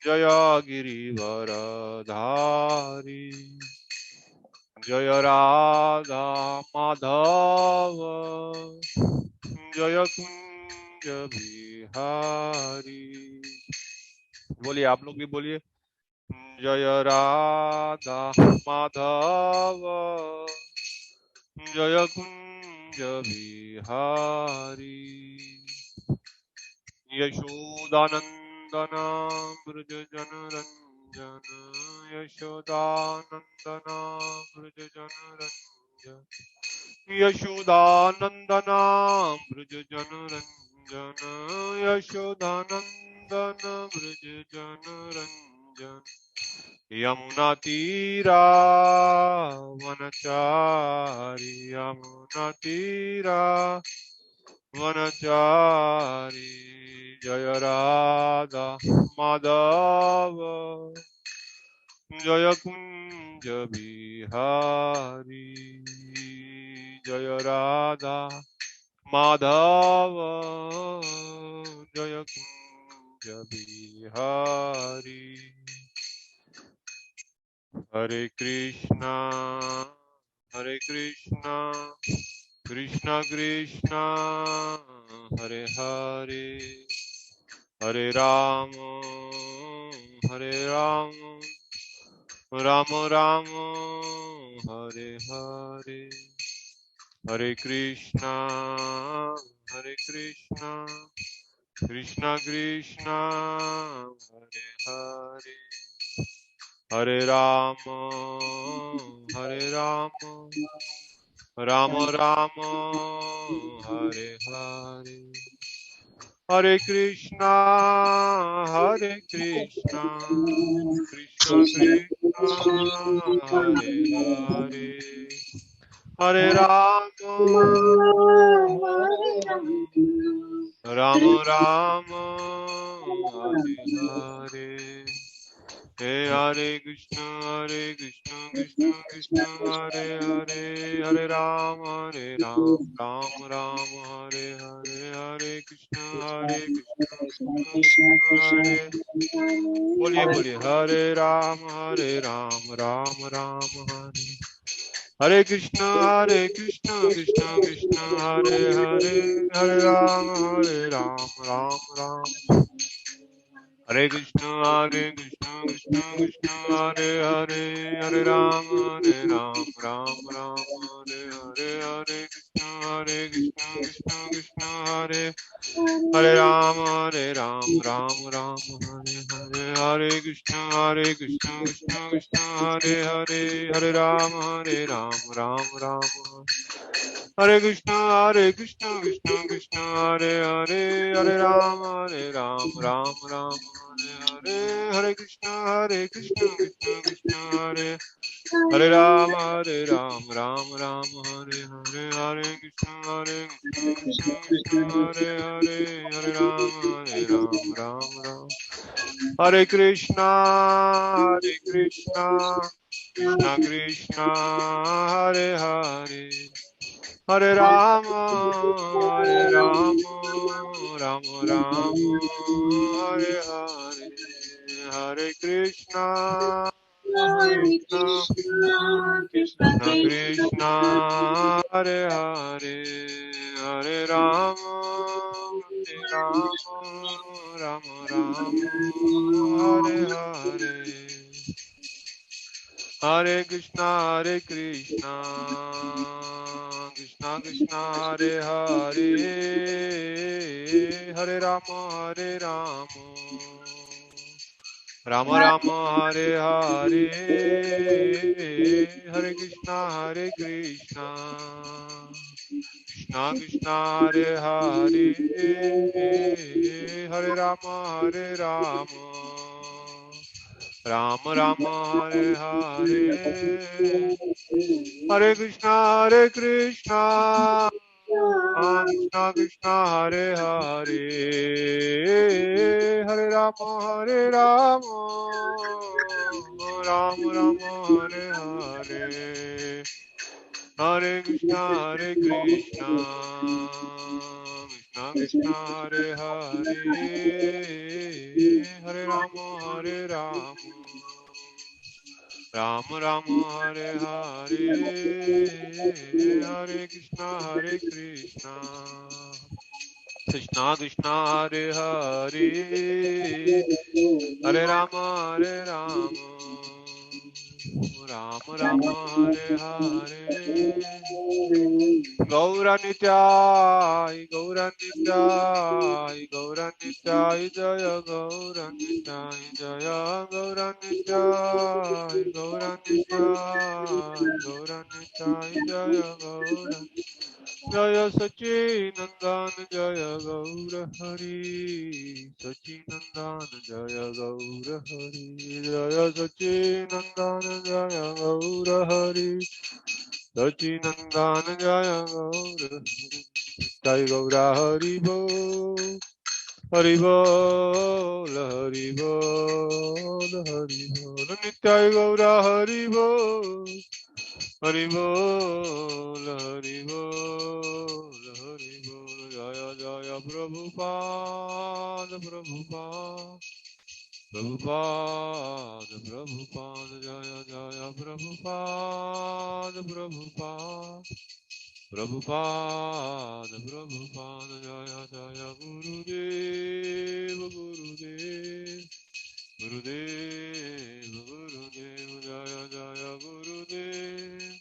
जय गिरिवरधारी जय राधा माधव जय कुंज बिहारी। बोलिए, आप लोग भी बोलिए, जय राधा माधव जय कुंज बिहारी। यशोदानंदन ब्रज जनरंजन यशोदानंदन ब्रज जनरंजन यशोदानंदन ब्रज जनरंजन यशोदानंदन ब्रज जनरंजन। यमुना तीरा वनचारी यमुना तीरा वनचारी जय राधा माधव जय कुंज बिहारी। जय राधा माधव जय कुंज बिहारी। हरे कृष्णा कृष्ण कृष्ण हरे हरे हरे राम राम राम हरे हरे। हरे कृष्णा कृष्ण कृष्ण हरे हरे हरे राम राम राम हरे हरे। हरे कृष्णा कृष्ण कृष्ण हरे हरे हरे राम राम हरे हरे। हरे कृष्ण कृष्ण कृष्ण हरे हरे हरे राम राम हरे हरे हरे कृष्ण कृष्ण कृष्ण हरे। बोलिए बोलिए, हरे राम राम हरे हरे कृष्ण कृष्ण कृष्ण हरे हरे हरे राम राम हरे कृष्ण कृष्ण कृष्ण हरे हरे हरे राम राम हरे हरे हरे कृष्ण कृष्ण कृष्ण हरे हरे राम राम हरे हरे हरे कृष्ण कृष्ण कृष्ण हरे हरे हरे राम राम हरे कृष्ण कृष्ण कृष्ण हरे हरे हरे राम राम हरे हरे हरे कृष्ण कृष्ण कृष्ण हरे हरे राम राम हरे हरे हरे कृष्ण कृष्ण कृष्ण हरे हरे हरे राम राम हरे Krishna Krishna Krishna Hare Hare Hare Ram Ram Hare Hare Hare Krishna Krishna Krishna Hare Hare Hare Ram Ram Hare Hare Hare Krishna Krishna Krishna Hare Hare Hare Ram Ram Hare Hare Hare Krishna Krishna Krishna Hare Hare Hare Ram Ram Hare Hare Hare Krishna Krishna Krishna Hare Hare Hare Ram Ram Hare Hare Hare Krishna, Hare Krishna, Krishna Krishna, Hare Hare, Hare Rama, Hare Rama, Rama Rama, Hare Hare, Hare Krishna, Hare Krishna, Krishna Krishna, Hare Hare, Hare Rama, Hare Rama, Rama Rama, Hare Hare, Gauranitai, Gauranitai, Gauranitai, Jaya Gauranitai, Jaya Gauranitai, Gauranitai, Gauranitai, Jaya Gauranitai. Jaya Sachidananda Jaya Gaura Hari Sachidananda Jaya Gaura Hari Jaya Sachidananda Jaya Gaura Hari Sachidananda Jaya Gaura Hari Jaya Gaura Hari Bo Hari Bol Hari Bol Hari Bol Nitai Gaura Hari Bol Hari Bol, Hari Bol, Hari Bol, Jaya Jaya Prabhupada, Prabhupada, Prabhupada, Prabhupada, Jaya Jaya Prabhupada, Prabhupada, Prabhupada, Prabhupada, Jaya Jaya Gurudev, Gurudev. Gurudev, Gurudev, Jaya Jaya Gurudev,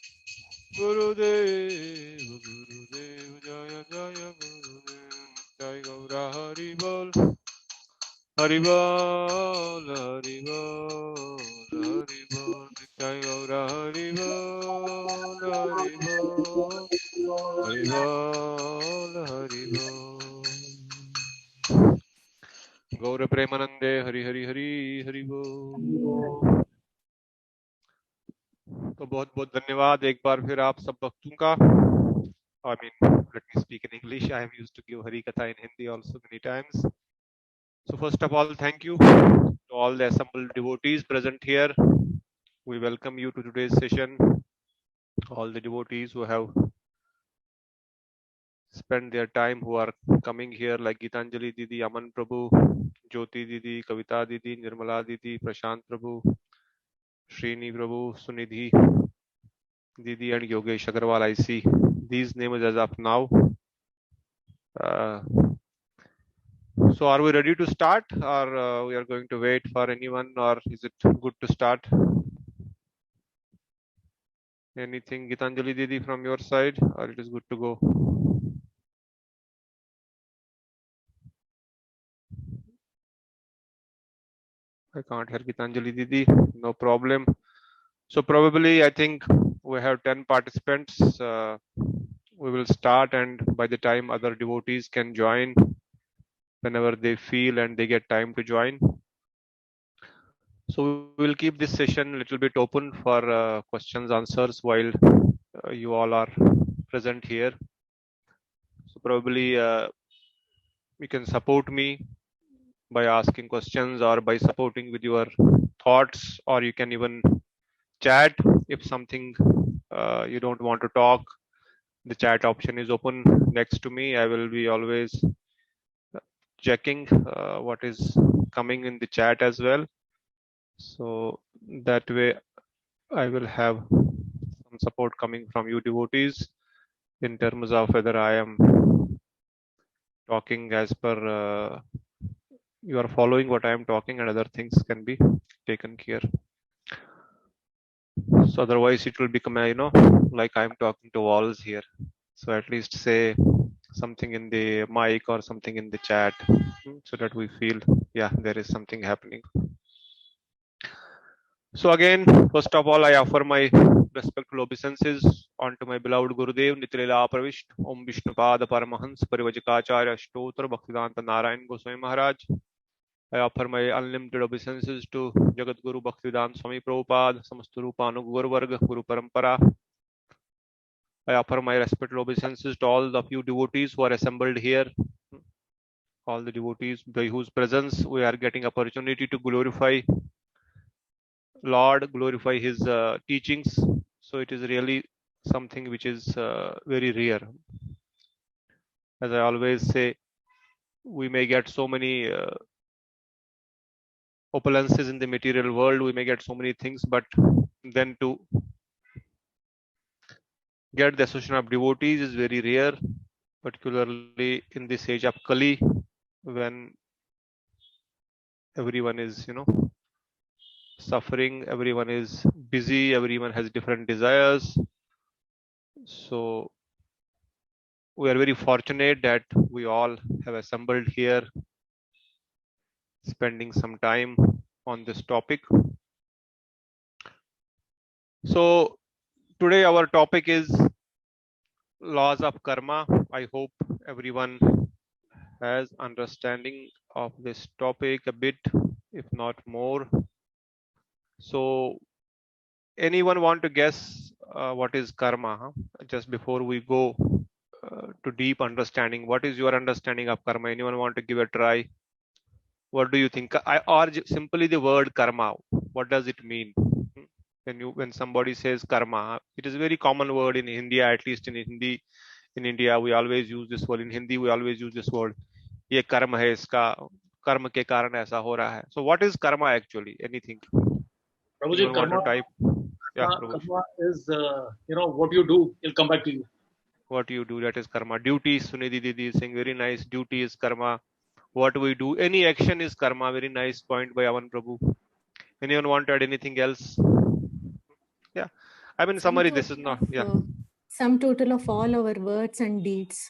Gurudev, Gurudev, Jaya Jaya Gurudev, Jai Gaura Hari Bol, Hari Bol, Hari Bol, Hari Bol, Jai Gaura Hari Bol, Hari Bol, Hari Bol, Hari Bol. गौर प्रेमानंदे हरि हरि हरि हरि बोल। तो बहुत बहुत धन्यवाद एक बार फिर आप सब भक्तों का। I mean, let me speak in English. I am used to give Hari Katha in Hindi also many times. So first of all, thank you to all the assembled devotees present here. We welcome you to today's session. All the devotees who have spent their time, who are coming here, like Gitanjali Didi, Aman Prabhu, Jyoti Didi, Kavita Didi, Nirmala Didi, Prashant Prabhu, Srini Prabhu, Sunidhi Didi, and Yogesh Agarwal. I see these names as of now. So are we ready to start, or we are going to wait for anyone, or is it good to start? Anything, Gitanjali Didi, from your side, or it is good to go? I can't hear Gitanjali Didi. No problem. So probably I think we have 10 participants. We will start, and by the time other devotees can join whenever they feel and they get time to join. So we will keep this session a little bit open for questions, answers while you all are present here. So probably you can support me by asking questions or by supporting with your thoughts, or you can even chat if something you don't want to talk. The chat option is open next to me. I will be always checking what is coming in the chat as well. So that way I will have some support coming from you devotees in terms of whether I am talking as per you are following what I am talking, and other things can be taken care. So otherwise it will become like I'm talking to walls here. So at least say something in the mic or something in the chat so that we feel, yeah, there is something happening. So again, first of all, I offer my respectful obeisances unto my beloved Gurudev Nitilila Pravisht Om Vishnupada Paramahans Parivajikacharya Stotra Bhaktivedanta Narayan Goswami Maharaj. I offer my unlimited obeisances to Jagat Guru Bhaktivedanta Swami Prabhupada, Samasturupa Guru Varga, Guru Parampara. I offer my respectful obeisances to all of you devotees who are assembled here. All the devotees by whose presence we are getting opportunity to glorify Lord, glorify His teachings. So it is really something which is very rare. As I always say, we may get so many opulences in the material world, we may get so many things, but then to get the association of devotees is very rare, particularly in this age of Kali, when everyone is, suffering, everyone is busy, everyone has different desires. So we are very fortunate that we all have assembled here, spending some time on this topic. So today our topic is laws of karma. I hope everyone has understanding of this topic a bit, if not more. So anyone want to guess what is karma? Just before we go to deep understanding, what is your understanding of karma? Anyone want to give a try? What do you think? Simply the word karma, what does it mean? When somebody says karma, it is a very common word in India, at least in Hindi. In India, we always use this word. In Hindi, we always use this word. ये कर्म है, इसका कर्म के कारण ऐसा हो रहा है. So what is karma actually? Anything? Prabhuji, Anyone want to karma, type? Yeah, Prabhu. karma is what you do. It'll come back to you. What you do, that is karma. Duty, Sunidhi Didi is saying very nice. Duty is karma. What we do, any action is karma. Very nice point by Avan Prabhu. Anyone want to add anything else? Yeah, I mean, summary. This is not. Yeah. Sum total of all our words and deeds.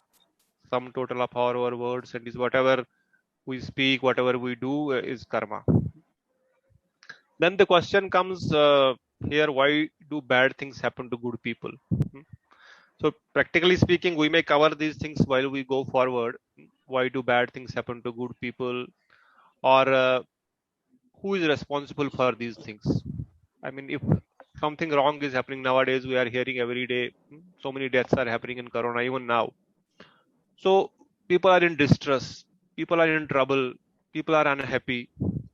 Sum total of all our words and is whatever we speak, whatever we do is karma. Then the question comes here: why do bad things happen to good people? So practically speaking, we may cover these things while we go forward. Why do bad things happen to good people, or who is responsible for these things? I mean, if something wrong is happening nowadays, we are hearing every day, so many deaths are happening in Corona even now. So people are in distress, people are in trouble, people are unhappy.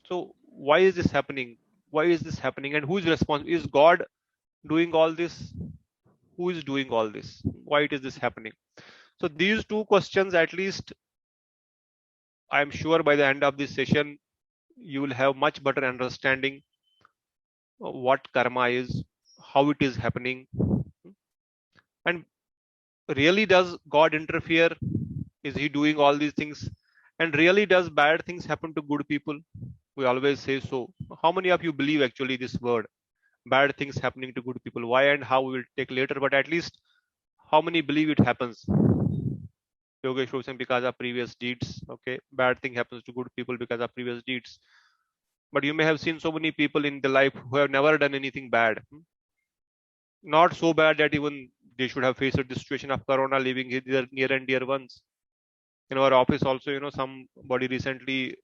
So why is this happening? Why is this happening? And who is responsible? Is God doing all this? Who is doing all this? Why is this happening? So these two questions, at least, I'm sure by the end of this session, you will have much better understanding of what karma is, how it is happening, and really does God interfere? Is he doing all these things? And really does bad things happen to good people? We always say so. How many of you believe actually this word? Bad things happening to good people. Why and how we will take later, but at least how many believe it happens? Yogesh was saying because of previous deeds. Okay, bad thing happens to good people because of previous deeds. But you may have seen so many people in the life who have never done anything bad. Not so bad that even they should have faced the situation of Corona, leaving their near and dear ones. In our office also, somebody recently,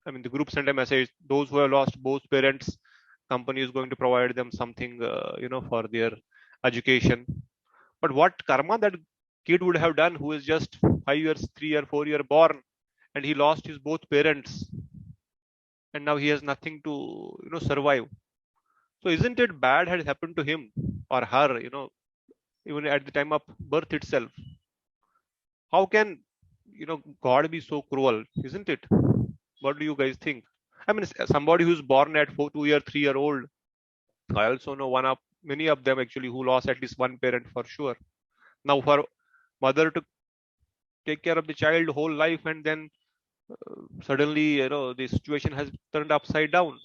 I mean, the group sent a message, those who have lost both parents, company is going to provide them something, for their education. But what karma that kid would have done who is just 5 years, 3 or 4 year born, and he lost his both parents, and now he has nothing to, survive. So isn't it bad had happened to him or her, even at the time of birth itself? How can, God be so cruel, isn't it? What do you guys think? I mean, somebody who's born at 2 year, 3 year old. I also know many of them actually who lost at least one parent for sure. Now, for mother to take care of the child whole life, and then suddenly, the situation has turned upside down.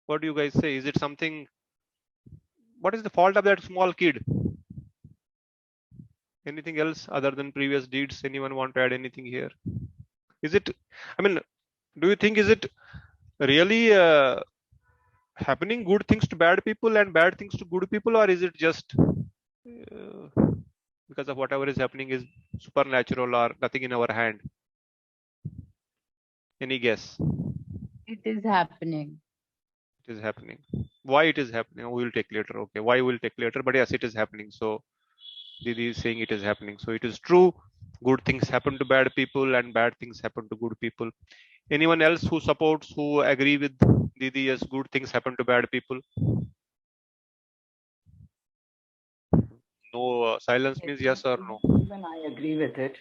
What do you guys say? Is it something? What is the fault of that small kid? Anything else other than previous deeds? Anyone want to add anything here? Is it? I mean, do you think is it really happening good things to bad people and bad things to good people, or is it just because of whatever is happening is supernatural or nothing in our hand? Any guess? It is happening. It is happening. Why it is happening? We will take later. Okay, why we'll take later, but yes, it is happening. So Didi is saying it is happening. So it is true. Good things happen to bad people and bad things happen to good people. Anyone else who supports, who agree with Didi? Yes, good things happen to bad people. No, silence means yes or no. Even I agree with it.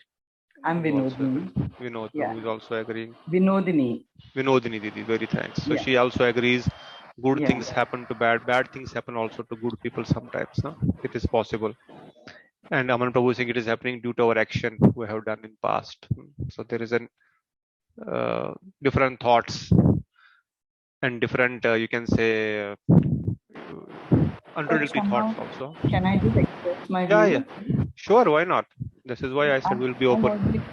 I'm You also Vinodini. agree. Vinod, Yeah. who is also agreeing. Vinodini. Vinodini Didi, very thanks. So Yeah. she also agrees. Good Yeah. things happen to bad things happen also to good people sometimes. Huh? It is possible. And Aman Prabhu is saying it is happening due to our action we have done in past. So there is an different thoughts and different, you can say, contradictory thoughts somehow, also. Can I just express my Yeah, view? yeah. Sure, why not? This is why I said we'll be open.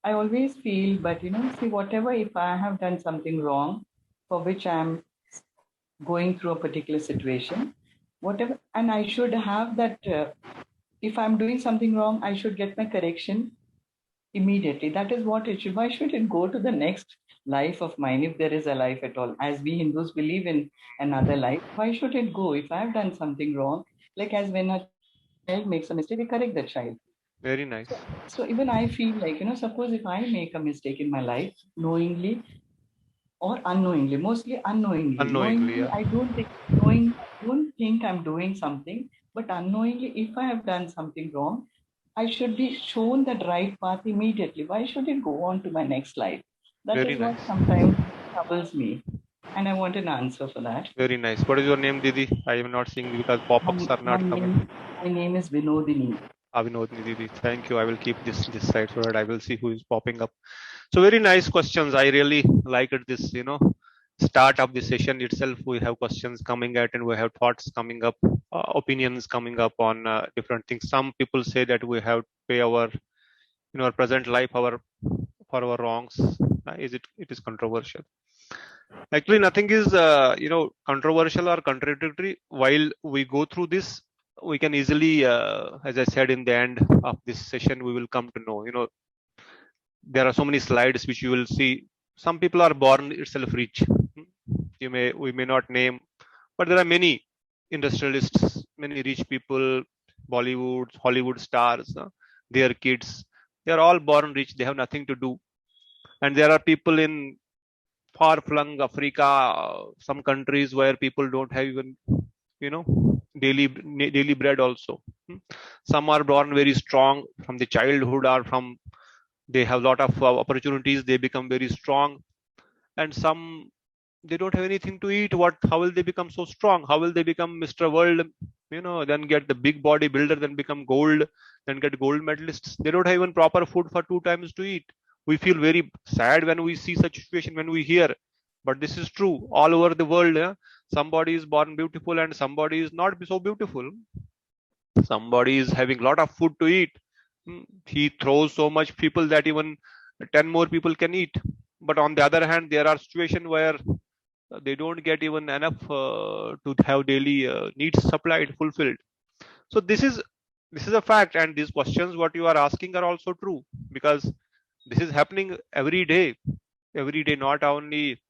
I always feel, but see, whatever, if I have done something wrong, for which I'm going through a particular situation, whatever, and I should have that, if I'm doing something wrong, I should get my correction immediately. That is what it should. Why should it go to the next life of mine, if there is a life at all? As we Hindus believe in another life, why should it go? If I've done something wrong, like as when a child makes a mistake, we correct the child. Very nice. So even I feel like, suppose if I make a mistake in my life, knowingly or unknowingly, mostly unknowingly. Unknowingly, yeah. I don't think I'm doing something, but unknowingly, if I have done something wrong, I should be shown that right path immediately. Why should it go on to my next life? That Very is what nice. sometimes troubles me. And I want an answer for that. Very nice. What is your name, Didi? I am not seeing because pop-ups are not coming. My name is Vinodini. Avinodini Didi. Thank you. I will keep this side so that I will see who is popping up. So very nice questions. I really liked this, start of the session itself. We have questions coming at and we have thoughts coming up, opinions coming up on different things. Some people say that we have to pay our, our present life for our wrongs. It is controversial. Actually, nothing is, controversial or contradictory. While we go through this, we can easily, as I said in the end of this session, we will come to know, there are so many slides which you will see. Some people are born itself rich. We may not name, but there are many industrialists, many rich people, Bollywood, Hollywood stars, their kids, they are all born rich. They have nothing to do. And there are people in far-flung Africa, some countries where people don't have even, daily bread also. Some are born very strong from the childhood or from they have a lot of opportunities. They become very strong, and some they don't have anything to eat. How will they become so strong? How will they become Mr. World? Then get the big bodybuilder, then become gold, then get gold medalists. They don't have even proper food for 2 times to eat. We feel very sad when we see such situation, when we hear, but this is true all over the world. Somebody is born beautiful and somebody is not so beautiful. Somebody is having a lot of food to eat. He throws so much people that even 10 more people can eat. But on the other hand, there are situations where they don't get even enough to have daily needs supplied, fulfilled. So this is a fact, and these questions what you are asking are also true, because this is happening every day, not only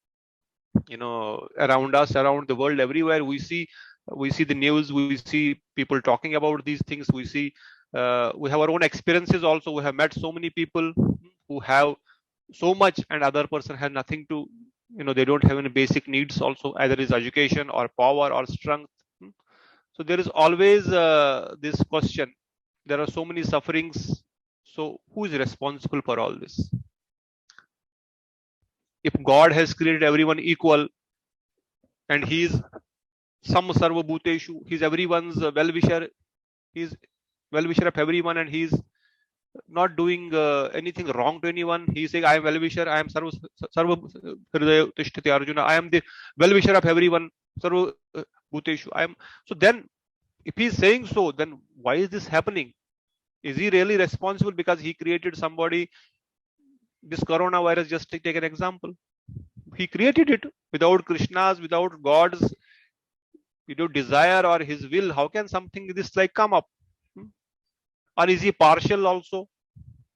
around us, around the world, everywhere. We see the news, we see people talking about these things, we see we have our own experiences also. We have met so many people who have so much and other person has nothing to, they don't have any basic needs also, either is education or power or strength. So there is always this question, there are so many sufferings, so who is responsible for all this? If God has created everyone equal and he is some sarva bhuteshu, he's everyone's well-wisher, he's well-wisher of everyone, and he's not doing anything wrong to anyone. He's saying, I am well-wisher, I am sarva hridaya tishtati Arjuna, I am the well-wisher of everyone, sarva bhuteshu. So then, if he's saying so, then why is this happening? Is he really responsible because he created somebody? This coronavirus, just take an example. He created it without Krishna's, without God's, without desire or his will. How can something this like come up? Or is he partial also?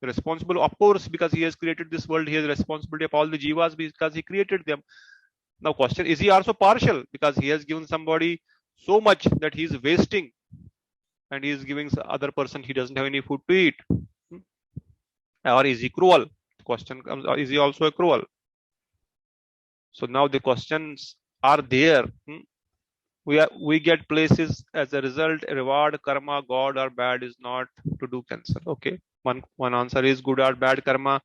Responsible, of course, because he has created this world. He has responsibility of all the jivas because he created them. Now question, is he also partial because he has given somebody so much that he is wasting, and he is giving other person he doesn't have any food to eat? Or is he cruel? The question comes, or is he also a cruel? So now the questions are there. we get places as a result. Reward, karma, God or bad is not to do cancel. Okay, one answer is good or bad karma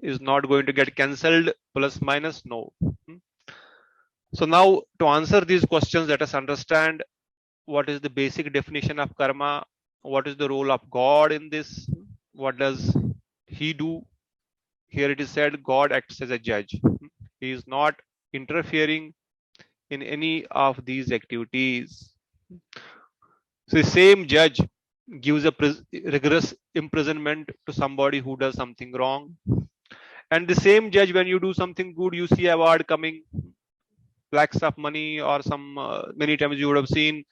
is not going to get cancelled. Plus minus, no. So now to answer these questions, let us understand what is the basic definition of karma, what is the role of God in this, what does he do. Here it is said God acts as a judge. He is not interfering in any of these activities. So the same judge gives a rigorous imprisonment to somebody who does something wrong, and the same judge, when you do something good, you see award coming, lakhs of money, or some many times you would have seen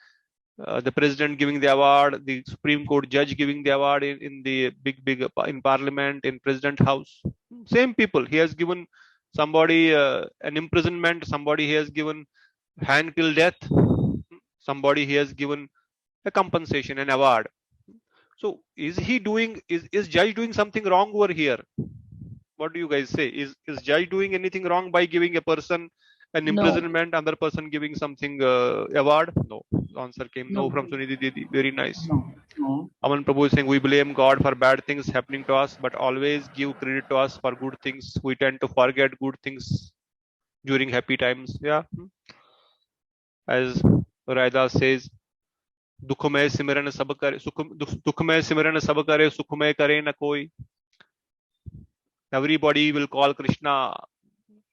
the president giving the award, the Supreme Court judge giving the award in the big in Parliament, in President House. Same people. He has given somebody an imprisonment, somebody he has given hang till death, somebody he has given a compensation, an award. So is he doing, is judge doing something wrong over here? What do you guys say? Is judge doing anything wrong by giving a person an No. imprisonment, another person giving something award? No. The answer came no, No. from Sunidhi Didi. Very nice. No. Aman Prabhu is saying we blame God for bad things happening to us, but always give credit to us for good things. We tend to forget good things during happy times. Yeah. As Raidas says, दुख में सिमरन सब करे, दुख में सिमरन सब करे, सुख में करे न कोई. Everybody will call Krishna,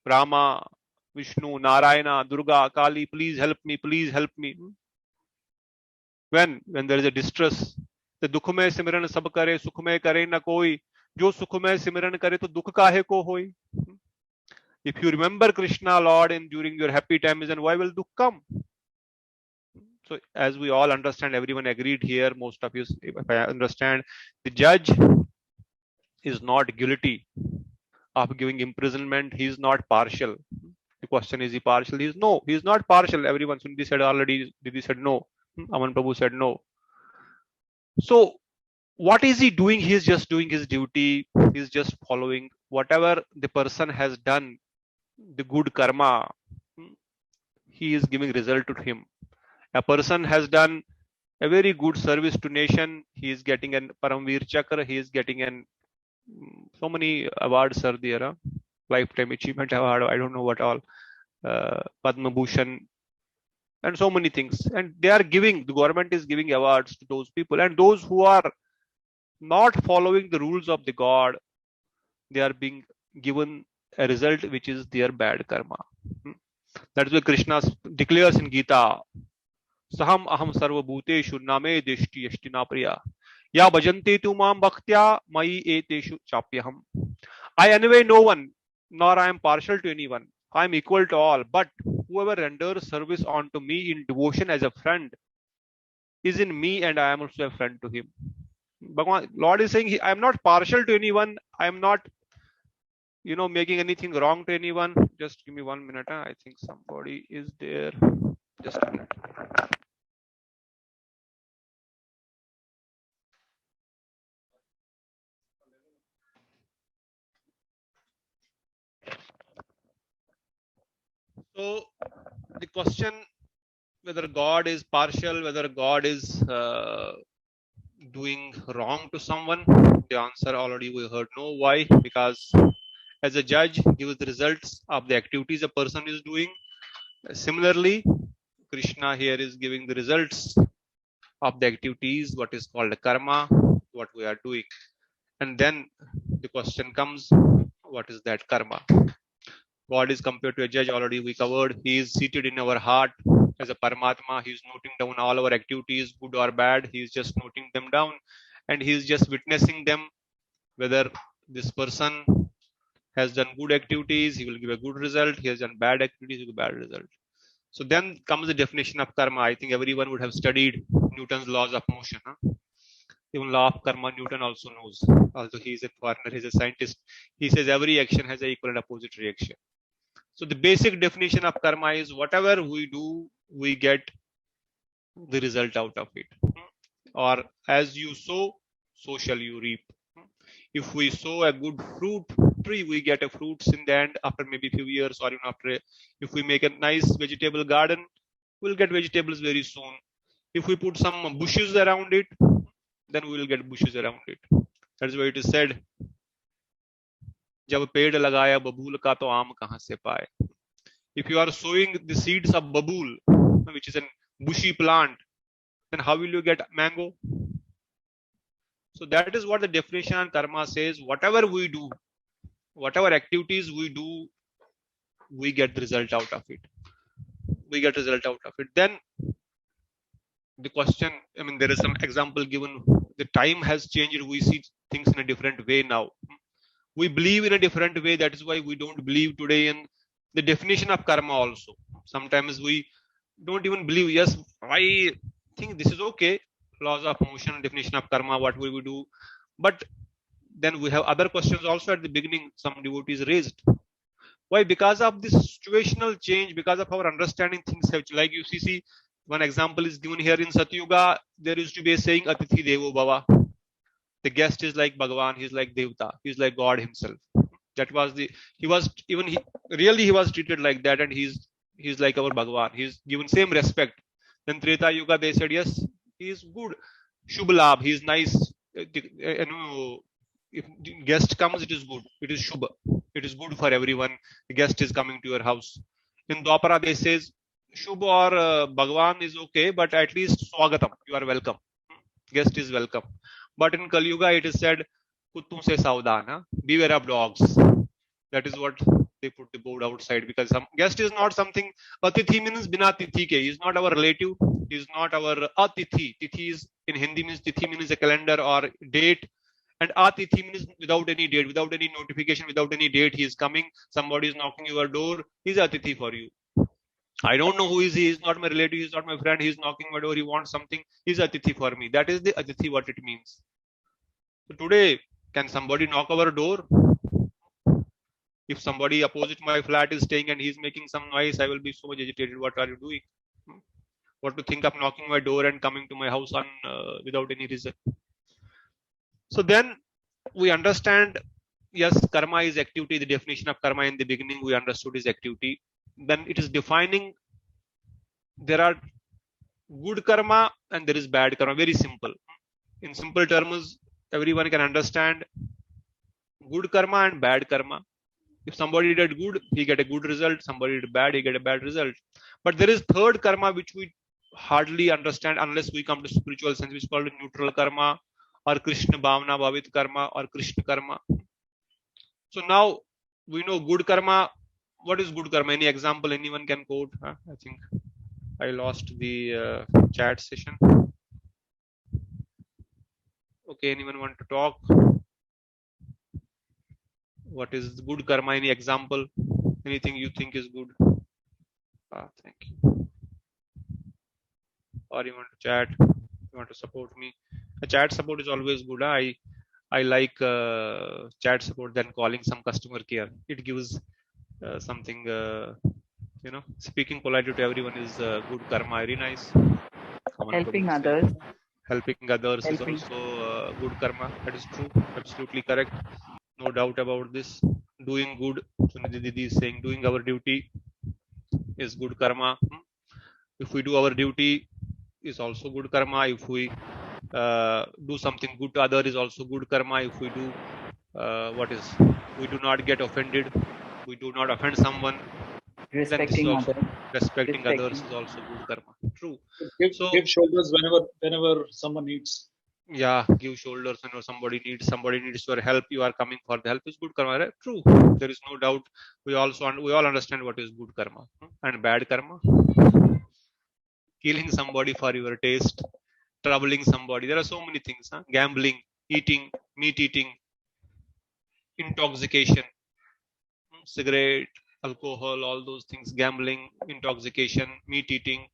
Rama, Vishnu, Narayana, Durga, Kali, please help me, please help me. When there is a distress, the dukh mein simran sab kare, sukh mein kare na koi. Jo sukh mein simran kare to dukh kahe ko hoy. If you remember Krishna, Lord, and during your happy times, then why will dukh come? So as we all understand, everyone agreed here, most of you, if I understand, the judge is not guilty of giving imprisonment. He is not partial. The question is he partial? He is no. He is not partial. Everyone, Sunidhi said already. Didi said no. Aman Prabhu said no. So what is he doing? He is just doing his duty. He is just following whatever the person has done, the good karma. He is giving result to him. A person has done a very good service to nation. He is getting an Paramveer Chakra. He is getting an so many awards are there. Lifetime Achievement Award. I don't know what all. Padma Bhushan. And so many things. And they are giving, the government is giving awards to those people. And those who are not following the rules of the God, they are being given a result which is their bad karma. That is why Krishna declares in Gita, Saham aham sarva bhuteshu name deshti yashtina priya. Ya bhajante tu mam bhaktya mai eteshu chapyaham. I anyway no one, nor I am partial to anyone. I am equal to all. But whoever renders service unto me in devotion as a friend is in me, and I am also a friend to him. Bhagavan, Lord is saying, I am not partial to anyone. I am not, making anything wrong to anyone. Just give me 1 minute. I think somebody is there. Just a minute. So the question whether God is partial, whether God is doing wrong to someone, the answer already we heard no. Why? Because as a judge gives the results of the activities a person is doing. Similarly, Krishna here is giving the results of the activities, what is called karma, what we are doing. And then the question comes, what is that karma? God is compared to a judge, already we covered. He is seated in our heart as a Paramatma. He is noting down all our activities, good or bad. He is just noting them down, and he is just witnessing them. Whether this person has done good activities, he will give a good result. He has done bad activities, he will give a bad result. So then comes the definition of karma. I think everyone would have studied Newton's laws of motion. Even law of karma, Newton also knows. Although he is a foreigner, he is a scientist. He says every action has an equal and opposite reaction. So the basic definition of karma is whatever we do, we get the result out of it. Or as you sow, so shall you reap. If we sow a good fruit tree, we get a fruits in the end after maybe a few years, or even after if we make a nice vegetable garden, we'll get vegetables very soon. If we put some bushes around it, then we will get bushes around it. That's why it is said, जब पेड़ लगाया बबूल का तो आम कहां से पाए. If you are sowing the seeds of babul, which is a bushy plant, then how will you get mango? So that is what the definition on karma says. Whatever we do, whatever activities we do, we get the result out of it. We get result out of it. Then the question, I mean, there is some example given. The time has changed. We see things in a different way now. We believe in a different way. That is why we don't believe today in the definition of karma also. Sometimes we don't even believe. Yes, I think this is okay. Laws of motion, definition of karma, what will we do? But then we have other questions also at the beginning. Some devotees raised. Why? Because of this situational change, because of our understanding things have, like you see, one example is given here in Satyuga. There used to be a saying, Atithi Devo Bhava. The guest is like Bhagavan, he's like Devta, he's like God himself. That was he was treated like that, and he's like our Bhagavan. He's given same respect. Then Treta Yuga, they said, yes, he is good. Shubhlabh, he is nice. If guest comes, it is good. It is Shubha. It is good for everyone. The guest is coming to your house. In Dwapara, they says, Shubha or Bhagavan is okay, but at least Swagatam, you are welcome. Guest is welcome. But in Kali Yuga, it is said, Kuttum se savdhan, beware of dogs. That is what they put the board outside, because some guest is not something. Atithi means bina tithi ke. He is not our relative. He is not our atithi. Tithi is in Hindi means tithi means a calendar or date, and atithi means without any date, without any notification, without any date. He is coming. Somebody is knocking your door. He is atithi for you. I don't know who is he. He is not my relative. He is not my friend. He is knocking my door. He wants something. He is atithi for me. That is the atithi, what it means. So today, can somebody knock our door? If somebody opposite my flat is staying and he is making some noise, I will be so much agitated. What are you doing? What to think of knocking my door and coming to my house on without any reason? So then we understand, yes, karma is activity. The definition of karma in the beginning we understood is activity. Then it is defining, there are good karma and there is bad karma. Very simple. In simple terms, everyone can understand good karma and bad karma. If somebody did good, he get a good result. Somebody did bad, he get a bad result. But there is third karma which we hardly understand unless we come to spiritual sense, which is called neutral karma or Krishna Bhavana Bhavit karma or Krishna karma. So now we know good karma. What is good karma? Any example anyone can quote? I think I lost the chat session. Okay, anyone want to talk? What is good karma? Any example? Anything you think is good? Thank you. Or you want to chat? You want to support me? A chat support is always good. I like chat support than calling some customer care. It gives something, speaking politely to everyone is good karma. Very nice. Helping others. Helping others is also good karma. That is true. Absolutely correct. No doubt about this. Doing good. Sunidhi Didi is saying doing our duty is good karma. If we do our duty, is also good karma. If we do something good to other, is also good karma. If we do we do not get offended, we do not offend someone, Respecting others. Respecting others is also good karma. True. Give shoulders whenever someone needs. Yeah, give shoulders when somebody needs your help. You are coming for the help is good karma, right? True. There is no doubt. We all understand what is good karma and bad karma. Killing somebody for your taste, troubling somebody. There are so many things. Gambling, eating, meat eating, intoxication, cigarette, alcohol, all those things. Gambling, intoxication, meat eating,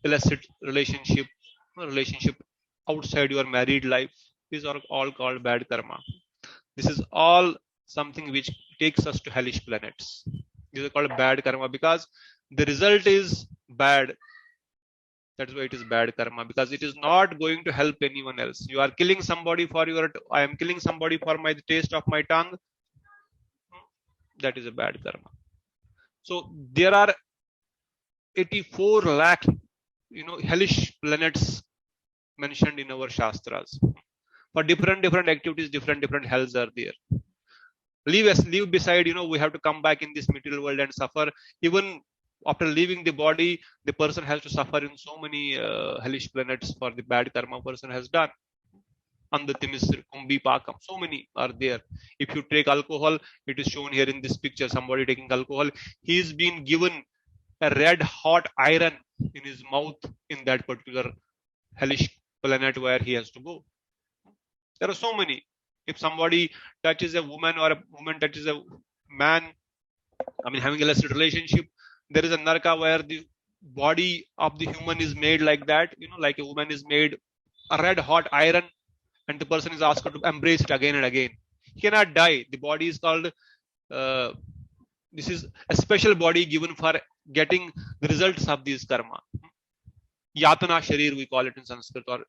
illicit relationship outside your married life. These are all called bad karma. This is all something which takes us to hellish planets. These are called bad karma because the result is bad. That's why it is bad karma, because it is not going to help anyone else. You are killing somebody I am killing somebody for my taste of my tongue. That is a bad karma. So there are 84 lakh, hellish planets mentioned in our Shastras. For different activities, different hells are there. Leave beside, we have to come back in this material world and suffer. Even after leaving the body, the person has to suffer in so many hellish planets for the bad karma person has done. Andatimisr, Kumbi Pakam, so many are there. If you take alcohol, it is shown here in this picture, somebody taking alcohol, he's been given a red hot iron in his mouth in that particular hellish planet where he has to go. There are so many. If somebody touches a woman or a woman touches a man, having a illicit relationship, there is a narka where the body of the human is made like that, like a woman is made a red hot iron, and the person is asked to embrace it again and again. He cannot die. The body is called, this is a special body given for getting the results of these karma. Yatana Sharir, we call it in Sanskrit or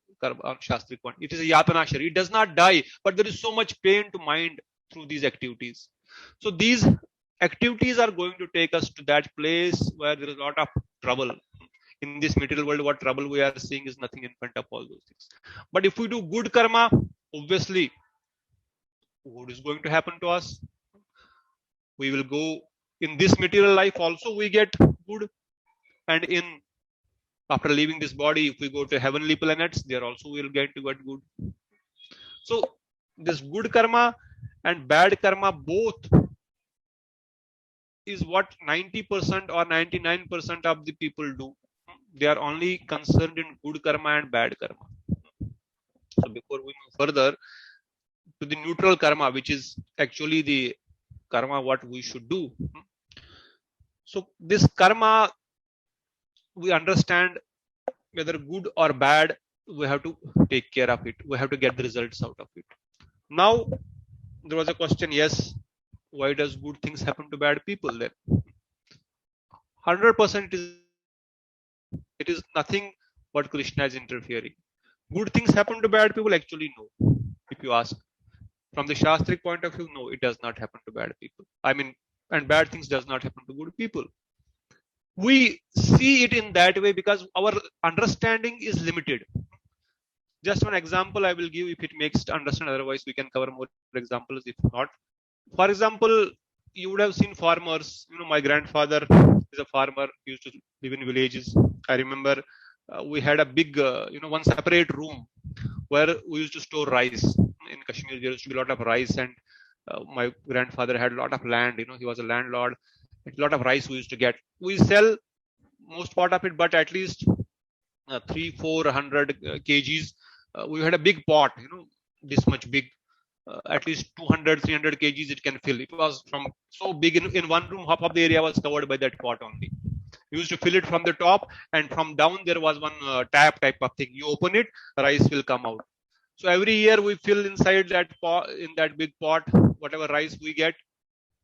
Shastric one. It is a Yatana Sharir. It does not die, but there is so much pain to mind through these activities. So these activities are going to take us to that place where there is a lot of trouble. In this material world, what trouble we are seeing is nothing in front of all those things. But if we do good karma, obviously, what is going to happen to us? We will go in this material life also, we get good. And after leaving this body, if we go to heavenly planets, there also we will get good. So this good karma and bad karma both is what 90% or 99% of the people do. They are only concerned in good karma and bad karma. So before we move further to the neutral karma, which is actually the karma what we should do. So this karma, we understand whether good or bad, we have to take care of it. We have to get the results out of it. Now, there was a question, yes, why does good things happen to bad people then? 100% it is nothing but Krishna is interfering. Good things happen to bad people? Actually, no. If you ask. From the Shastric point of view, no, it does not happen to bad people. And bad things does not happen to good people. We see it in that way because our understanding is limited. Just one example I will give if it makes to understand, otherwise we can cover more examples if not. For example, you would have seen farmers. My grandfather is a farmer, he used to live in villages. I remember we had a big, one separate room where we used to store rice. In Kashmir, there used to be a lot of rice, and my grandfather had a lot of land. He was a landlord. A lot of rice we used to get. We sell most part of it, but at least 300-400 kgs. We had a big pot, this much big. At least 200-300 kgs it can fill. It was from so big in one room, half of the area was covered by that pot only. We used to fill it from the top, and from down there was one tap type of thing. You open it, rice will come out. So every year we fill inside that pot, in that big pot, whatever rice we get.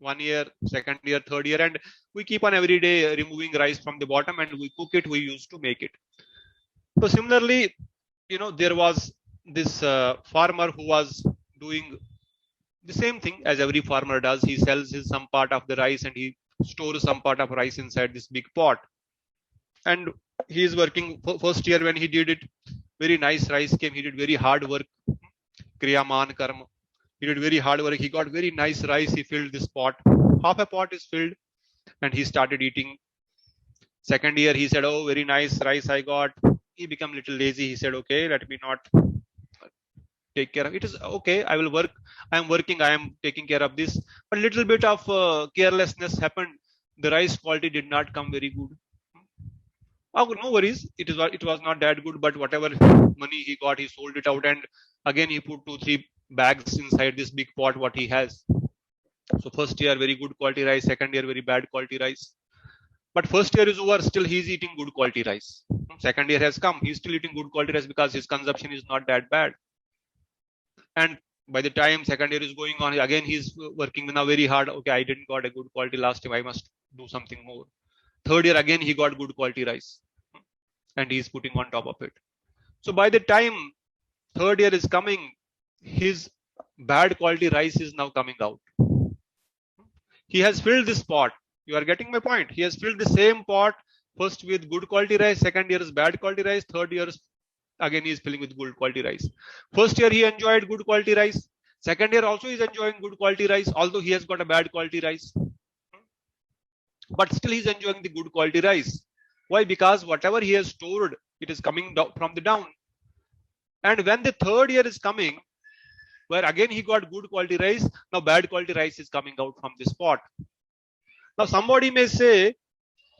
1 year, 2nd year, 3rd year, and we keep on every day removing rice from the bottom and we cook it. We used to make it. So similarly, there was this farmer who was doing the same thing as every farmer does. He sells some part of the rice and he stores some part of rice inside this big pot. And he is working. First year when he did it, very nice rice came. He did very hard work. Kriyaman karma. He did very hard work. He got very nice rice. He filled this pot. Half a pot is filled and he started eating. 2nd year, he said, oh, very nice rice I got. He became a little lazy. He said, okay, let me not take care of it. Is okay. I will work. I am working. I am taking care of this. But a little bit of carelessness happened. The rice quality did not come very good. Oh, no worries. It was not that good, but whatever money he got, he sold it out. And again, he put 2-3 bags inside this big pot, what he has. So first year, very good quality rice. 2nd year, very bad quality rice. But first year is over. Still, he's eating good quality rice. 2nd year has come. He's still eating good quality rice because his consumption is not that bad. And by the time 2nd year is going on, again, he's working now very hard. Okay, I didn't got a good quality last time. I must do something more. 3rd year, again, he got good quality rice. And he's putting on top of it. So by the time 3rd year is coming, his bad quality rice is now coming out. He has filled this pot. You are getting my point. He has filled the same pot First with good quality rice, second year is bad quality rice, third year is again he is filling with good quality rice. First year he enjoyed good quality rice. Second year also he is enjoying good quality rice, although he has got a bad quality rice. But still he is enjoying the good quality rice. Why? Because whatever he has stored, it is coming down from the down. And when the third year is coming, where again he got good quality rice, now bad quality rice is coming out from this pot. Now somebody may say,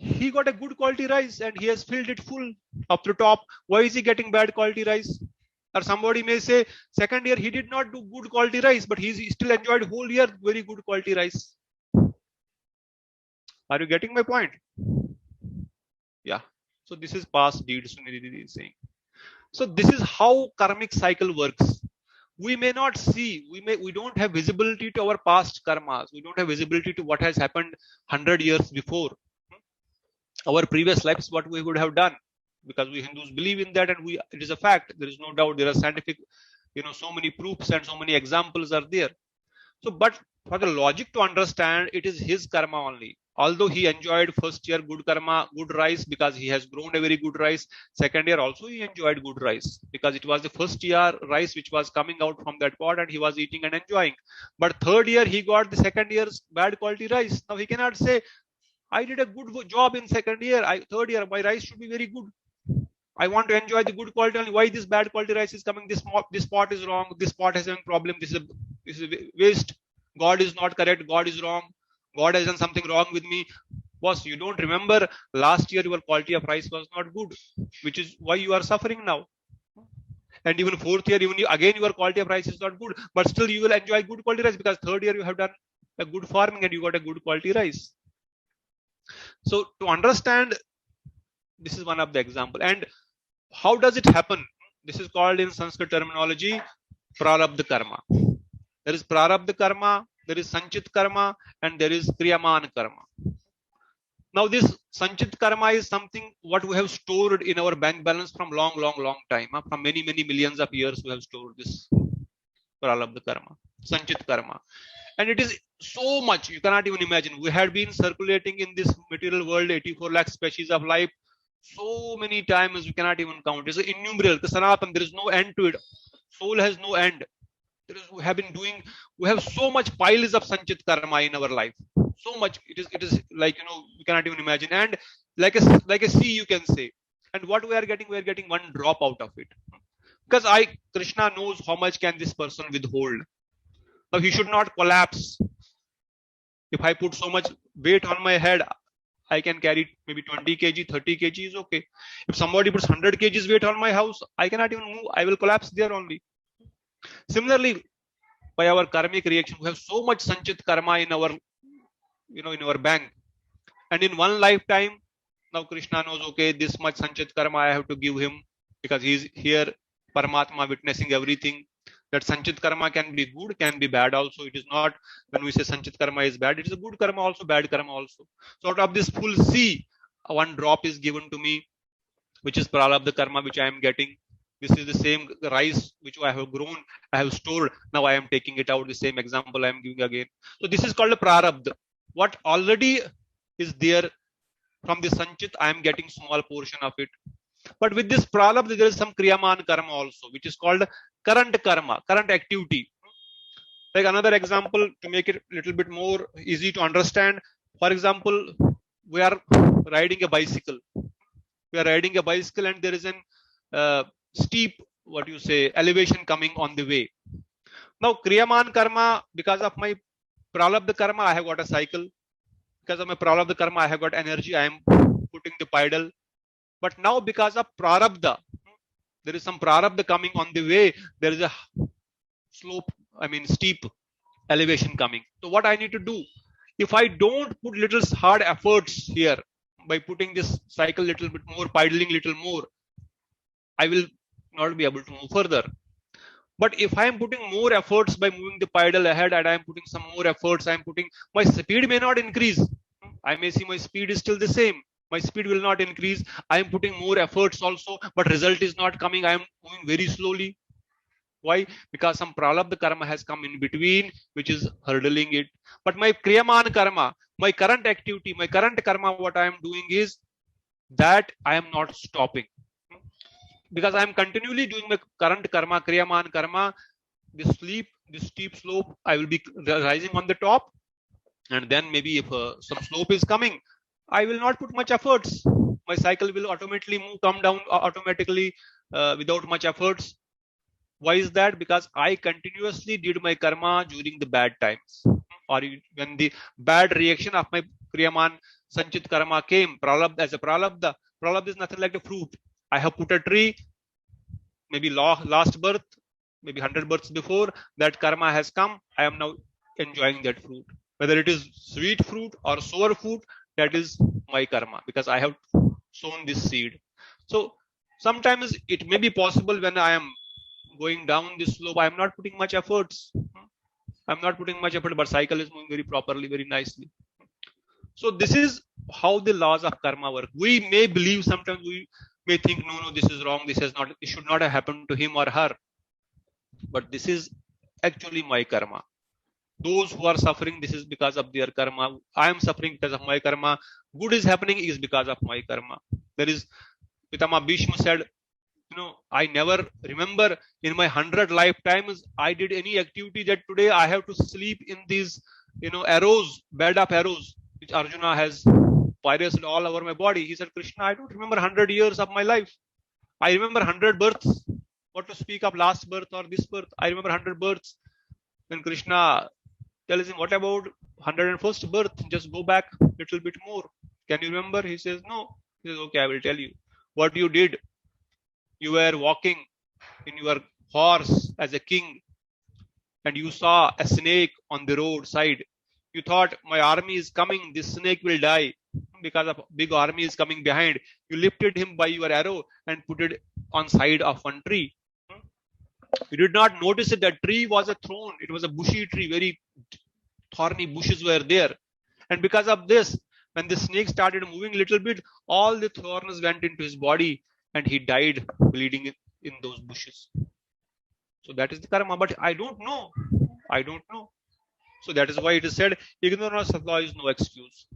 he got a good quality rice and he has filled it full up to top. Why is he getting bad quality rice? Or somebody may say, second year he did not do good quality rice, but he still enjoyed whole year very good quality rice. Are you getting my point? Yeah. So this is past deeds, Sunidhi is saying. So this is how karmic cycle works. We may not see, we don't have visibility to our past karmas. We don't have visibility to what has happened 100 years before. Our previous lives, what we would have done, because we Hindus believe in that, and it is a fact. There is no doubt. There are scientific, so many proofs and so many examples are there. So, but for the logic to understand, it is his karma only. Although he enjoyed first year good karma, good rice, because he has grown a very good rice. Second year also he enjoyed good rice, because it was the first year rice which was coming out from that pot and he was eating and enjoying. But third year he got the second year's bad quality rice. Now he cannot say, I did a good job in second year. Third year my rice should be very good. I want to enjoy the good quality only. Why this bad quality rice is coming? This pot is wrong. This pot has a problem. This is a waste. God is not correct. God is wrong. God has done something wrong with me. Boss, you don't remember last year your quality of rice was not good, which is why you are suffering now. And even fourth year, again your quality of rice is not good, but still you will enjoy good quality rice, because third year you have done a good farming and you got a good quality rice. So to understand, this is one of the example. And how does it happen? This is called in Sanskrit terminology, prarabdha karma. There is prarabdha karma, there is sanchit karma, and there is kriyaman karma. Now this sanchit karma is something what we have stored in our bank balance from long time. From many millions of years we have stored this prarabdha karma, sanchit karma. And it is so much, you cannot even imagine. We had been circulating in this material world 84 lakh species of life so many times we cannot even count. It's innumerable. Sanatan, there is no end to it. Soul has no end. We have so much piles of sanchit karma in our life. So much. It is like, we cannot even imagine. And like a sea, you can say. And what we are getting one drop out of it. Because Krishna knows how much can this person withhold. Now he should not collapse. If I put so much weight on my head, I can carry maybe 20 kg, 30 kg is okay. If somebody puts 100 kgs weight on my house, I cannot even move. I will collapse there only. Similarly, by our karmic reaction, we have so much sanchit karma in our, in our bank. And in one lifetime, now Krishna knows, okay, this much sanchit karma I have to give him, because he is here, Paramatma, witnessing everything. That sanchit karma can be good, can be bad also. It is not, when we say sanchit karma is bad, it is a good karma also, bad karma also. So out of this full sea, one drop is given to me, which is prarabdha karma, which I am getting. This is the same rice which I have grown, I have stored. Now I am taking it out. The same example I am giving again. So this is called a prarabdha. What already is there from the sanchit, I am getting small portion of it. But with this prarabdha, there is some kriyaman karma also, which is called current karma, current activity. Like another example to make it a little bit more easy to understand. For example, we are riding a bicycle. We are riding a bicycle and there is an steep, elevation coming on the way. Now, kriyaman karma, because of my prarabdha karma, I have got a cycle. Because of my prarabdha karma, I have got energy. I am putting the pedal. But now, because of prarabdha, there is some prarabdha coming on the way. There is a steep elevation coming. So what I need to do? If I don't put little hard efforts here by putting this cycle little bit more, pedaling little more, I will not be able to move further. But if I am putting more efforts by moving the pedal ahead and I am putting some more efforts, my speed may not increase. I may see my speed is still the same. My speed will not increase. I am putting more efforts also, but result is not coming. I am moving very slowly. Why? Because some prarabdha karma has come in between, which is hurdling it. But my kriyaman karma, my current activity, my current karma, what I am doing is, that I am not stopping, because I am continually doing my current karma, kriyaman karma. This steep slope, I will be rising on the top, and then maybe if some slope is coming, I will not put much efforts. My cycle will automatically come down automatically without much efforts. Why is that? Because I continuously did my karma during the bad times, or when the bad reaction of my kriyaman sanchit karma came. Pralabdha, as a pralabdha, pralabdha is nothing like a fruit. I have put a tree, maybe last birth, maybe 100 births before, that karma has come. I am now enjoying that fruit. Whether it is sweet fruit or sour fruit, that is my karma, because I have sown this seed. So sometimes it may be possible when I am going down this slope, I am not putting much efforts. I'm not putting much effort, but cycle is moving very properly, very nicely. So this is how the laws of karma work. We may believe, sometimes we may think, no, this is wrong. This should not have happened to him or her. But this is actually my karma. Those who are suffering, this is because of their karma. I am suffering because of my karma. Good is happening is because of my karma. There is, Pitama Bhishma said, I never remember in my 100 lifetimes I did any activity that today I have to sleep in these, arrows, bed of arrows, which Arjuna has pierced all over my body. He said, Krishna, I don't remember 100 years of my life. I remember 100 births. What to speak of last birth or this birth? I remember 100 births. Then Krishna tells him, what about 101st birth? Just go back a little bit more. Can you remember? He says, no. He says, okay, I will tell you. What you did, you were walking in your horse as a king, and you saw a snake on the roadside. You thought, my army is coming, this snake will die because a big army is coming behind. You lifted him by your arrow and put it on side of one tree. You did not notice it. That tree was a thorn. It was a bushy tree. Very thorny bushes were there. And because of this, when the snake started moving a little bit, all the thorns went into his body and he died bleeding in those bushes. So that is the karma. But I don't know. I don't know. So that is why it is said, ignorance of law is no excuse.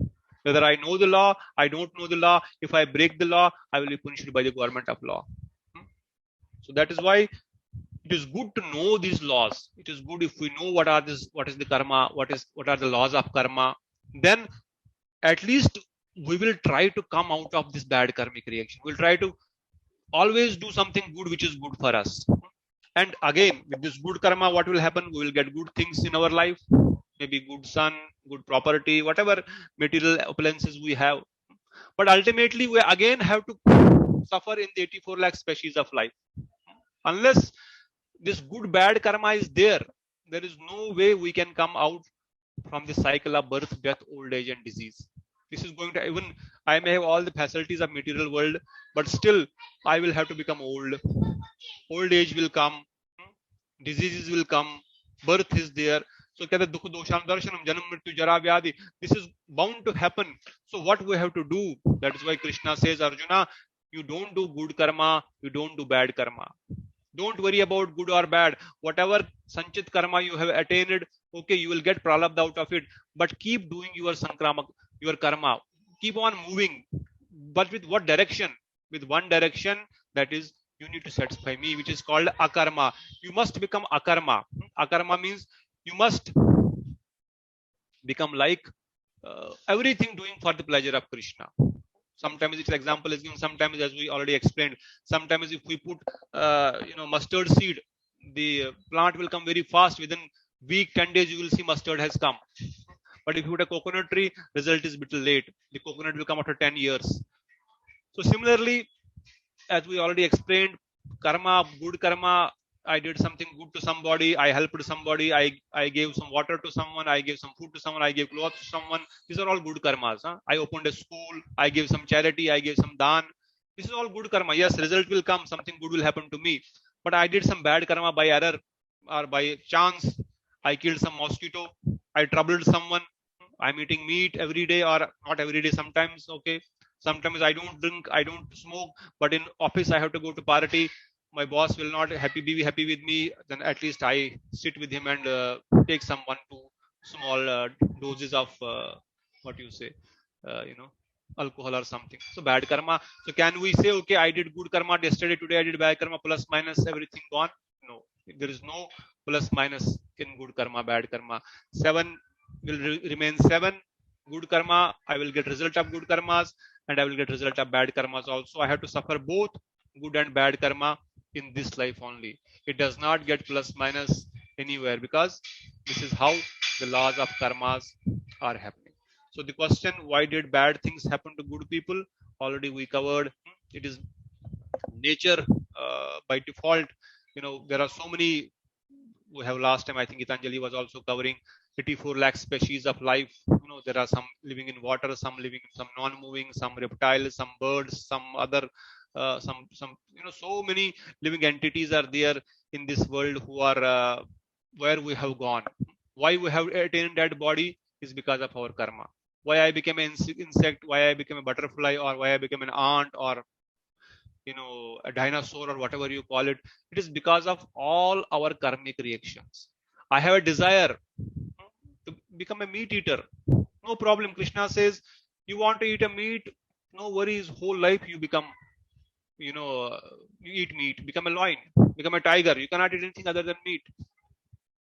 Whether I know the law, I don't know the law. If I break the law, I will be punished by the government of law. So that is why it is good to know these laws. It is good if we know what is the karma, what are the laws of karma. Then at least we will try to come out of this bad karmic reaction. We'll try to always do something good which is good for us. And again, with this good karma, what will happen? We will get good things in our life. Maybe good son, good property, whatever material opulences we have. But ultimately, we again have to suffer in the 84 lakh species of life. Unless this good bad karma is there is no way we can come out from the cycle of birth, death, old age, and disease. This is going to, even I may have all the facilities of material world, but still I will have to become old. Old age will come, diseases will come, birth is there. So dukh dosham darshanam janam mrityu jara vyadi. This is bound to happen. So what we have to do? That is why Krishna says, Arjuna, you don't do good karma, you don't do bad karma. Don't worry about good or bad. Whatever sanchit karma you have attained, okay, you will get pralabdha out of it. But keep doing your sankrama, your karma. Keep on moving. But with what direction? With one direction, that is, you need to satisfy me, which is called akarma. You must become akarma. Akarma means you must become like everything doing for the pleasure of Krishna. Sometimes its example is given. Sometimes, as we already explained, sometimes if we put mustard seed, the plant will come very fast. Within week, 10 days, you will see mustard has come. But if you put a coconut tree, result is a little late. The coconut will come after 10 years. So similarly, as we already explained, karma, good karma, I did something good to somebody, I helped somebody, I gave some water to someone, I gave some food to someone, I gave clothes to someone. These are all good karmas. I opened a school, I gave some charity, I gave some dan. This is all good karma. Yes, result will come, something good will happen to me. But I did some bad karma by error or by chance. I killed some mosquito, I troubled someone, I'm eating meat every day, or not every day, sometimes, okay. Sometimes I don't drink, I don't smoke, but in office I have to go to party. My boss will not be happy with me. Then at least I sit with him and take some 1-2 small doses of what you say, alcohol or something. So bad karma. So can we say, okay, I did good karma yesterday, today I did bad karma, plus minus everything gone? No, there is no plus minus in good karma, bad karma. 7 will remain 7. Good karma, I will get result of good karmas, and I will get result of bad karmas also. I have to suffer both good and bad karma in this life only. It does not get plus minus anywhere, because this is how the laws of karmas are happening. So the question, why did bad things happen to good people? Already we covered. It is nature by default. There are so many. We have last time, I think Gitanjali was also covering 84 lakh species of life. There are some living in water, some living, some non-moving, some reptiles, some birds, some other, some so many living entities are there in this world who are where we have gone. Why we have attained that body is because of our karma. Why I became an insect, why I became a butterfly, or why I became an ant, or a dinosaur, or whatever you call it. It is because of all our karmic reactions. I have a desire to become a meat eater. No problem. Krishna says, you want to eat a meat, no worries. Whole life you become, you eat meat, become a lion, become a tiger. You cannot eat anything other than meat.